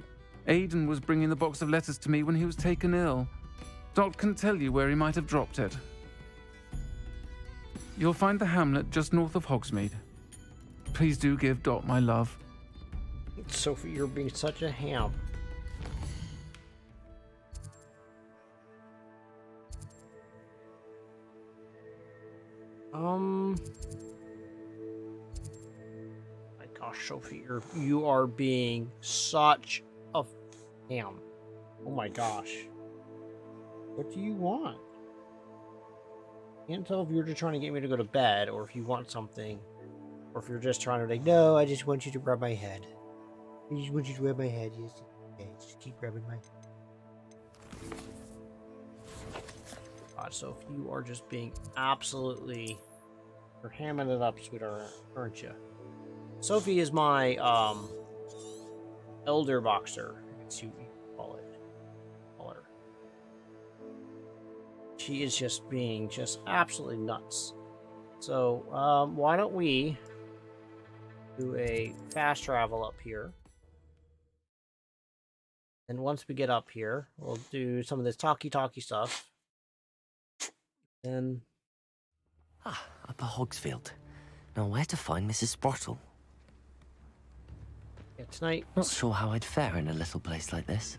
Aidan was bringing the box of letters to me when he was taken ill. Dot can tell you where he might have dropped it. You'll find the hamlet just north of Hogsmeade. Please do give Dot my love. Sophie, you're being such a ham. My gosh, Sophie, you are being such a ham. Oh my gosh. What do you want? Can't tell if you're just trying to get me to go to bed, or if you want something, or if you're just trying to like, no, I just want you to rub my head. I just want you to rub my head. Yes, okay, just keep rubbing my. God, so if you are just being absolutely, you're hamming it up, sweetheart, aren't you? Sophie is my elder boxer. That's what you call it. Call her. She is just being just absolutely nuts. So why don't we do a fast travel up here? And once we get up here, we'll do some of this talky stuff. Then Upper Hogsfield. Now where to find Mrs. Sprottle? Yeah, tonight. Not sure how I'd fare in a little place like this.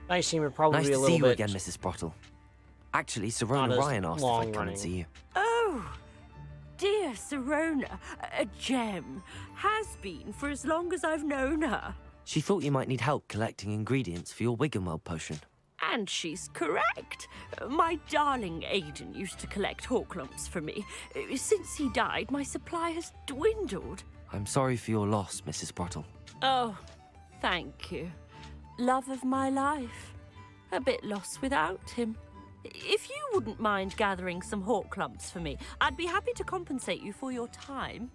Nice seem would probably nice be a to little see you bit again, Mrs. Sprottle. Actually, Serona Ryan asked if I'd come and see you. Oh, dear Serona, a gem. Has been for as long as I've known her. She thought you might need help collecting ingredients for your Wiggenweld potion. And she's correct. My darling Aidan used to collect Horklumps for me. Since he died, my supply has dwindled. I'm sorry for your loss, Mrs. Sprottle. Oh, thank you. Love of my life. A bit lost without him. If you wouldn't mind gathering some Horklumps for me, I'd be happy to compensate you for your time.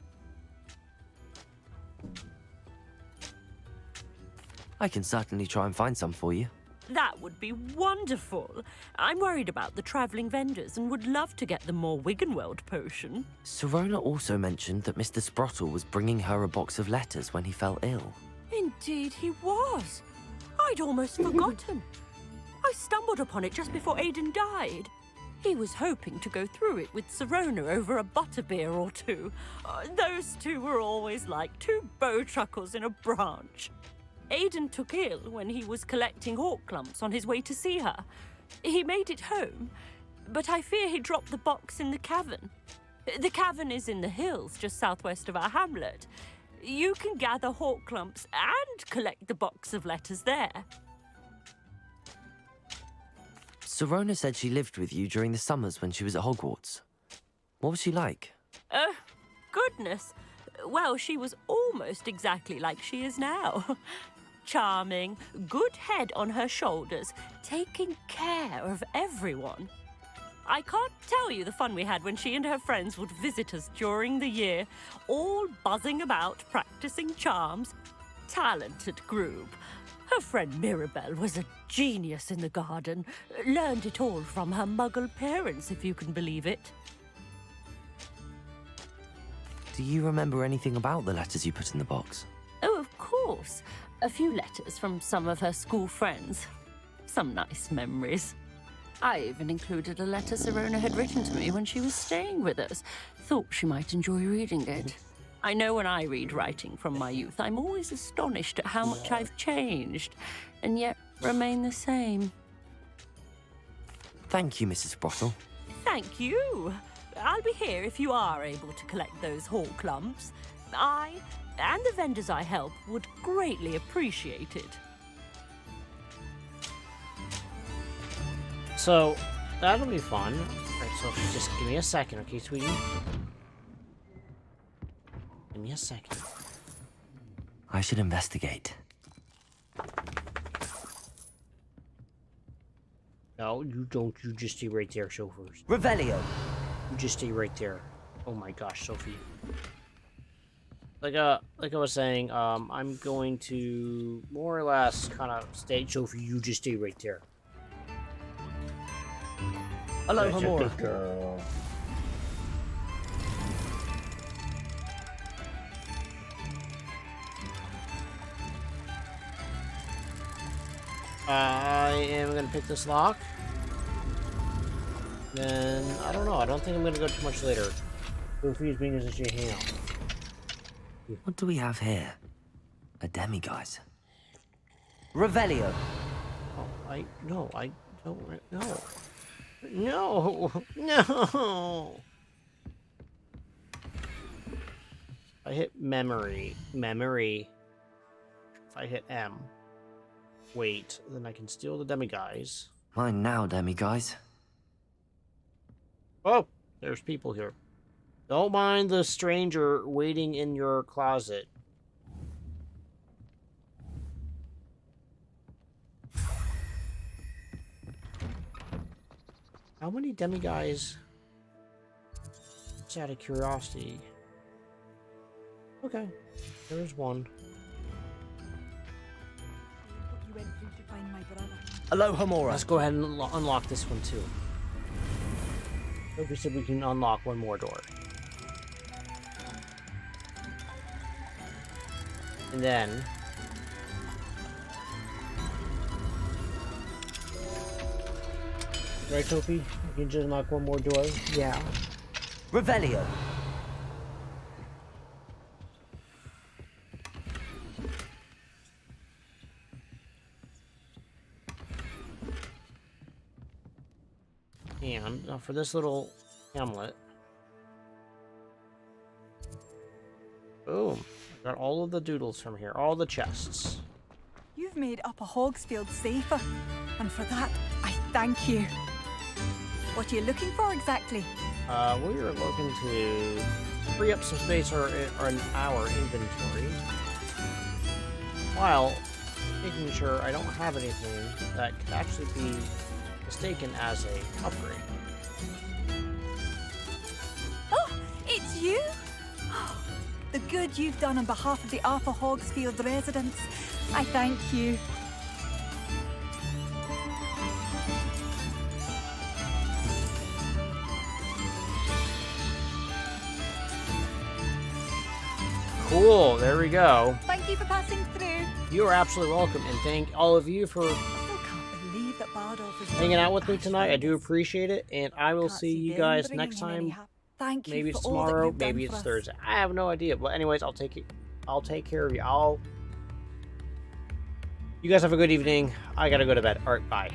I can certainly try and find some for you. That would be wonderful. I'm worried about the travelling vendors and would love to get them more Wiggenweld potion. Serona also mentioned that Mr. Sprottle was bringing her a box of letters when he fell ill. Indeed he was. I'd almost forgotten. I stumbled upon it just before Aidan died. He was hoping to go through it with Serona over a butterbeer or two. Those two were always like two bowtruckles in a branch. Aidan took ill when he was collecting Horklumps on his way to see her. He made it home, but I fear he dropped the box in the cavern. The cavern is in the hills just southwest of our hamlet. You can gather Horklumps and collect the box of letters there. Serona said she lived with you during the summers when she was at Hogwarts. What was she like? Goodness. Well, she was almost exactly like she is now. Charming, good head on her shoulders, taking care of everyone. I can't tell you the fun we had when she and her friends would visit us during the year, all buzzing about, practicing charms. Talented group. Her friend Mirabelle was a genius in the garden. Learned it all from her Muggle parents, if you can believe it. Do you remember anything about the letters you put in the box? Oh, of course. A few letters from some of her school friends. Some nice memories. I even included a letter Serona had written to me when she was staying with us. Thought she might enjoy reading it. I know when I read writing from my youth, I'm always astonished at how much I've changed, and yet remain the same. Thank you, Mrs. Sprottle. Thank you. I'll be here if you are able to collect those Horklumps. I, and the vendors I help, would greatly appreciate it. So, that'll be fun. Alright, so just give me a second, okay, sweetie? Give me a second. I should investigate. No, you don't. You just stay right there, chauffeurs. Revelio! You just stay right there. Oh my gosh, Sophie. Like I was saying, I'm going to more or less kind of stay. Sophie, you just stay right there. Hello, Hamor. girl. I am gonna pick this lock. Then I don't know. I don't think I'm gonna go too much later. Sophie's being as a hang out. What do we have here? A demiguise. Revelio. Oh, I don't know. No. I hit memory. If I hit M. wait, then I can steal the demiguise. Mine now, demiguise. Oh, there's people here. Don't mind the stranger waiting in your closet. How many demiguise? Just out of curiosity. Okay, there's one. Aloha Mora. Let's go ahead and unlock this one too. Sophie said we can unlock one more door. And then... Right, Sophie? You can just unlock one more door? Yeah. Revelio. And now for this little hamlet. Boom. I got all of the doodles from here, all the chests. You've made Upper Hogsfield safer, and for that, I thank you. What are you looking for exactly? We are looking to free up some space in our inventory, while making sure I don't have anything that could actually be mistaken as a upgrade. Oh, it's you? The good you've done on behalf of the Upper Hogsfield residents. I thank you. Cool, there we go. Thank you for passing through. You are absolutely welcome, and thank all of you for hanging out with me tonight. I do appreciate it, and I will see you guys next time. Maybe it's tomorrow, maybe it's Thursday. I have no idea, but anyways, I'll take care of you. You guys have a good evening. I gotta go to bed. All right, bye.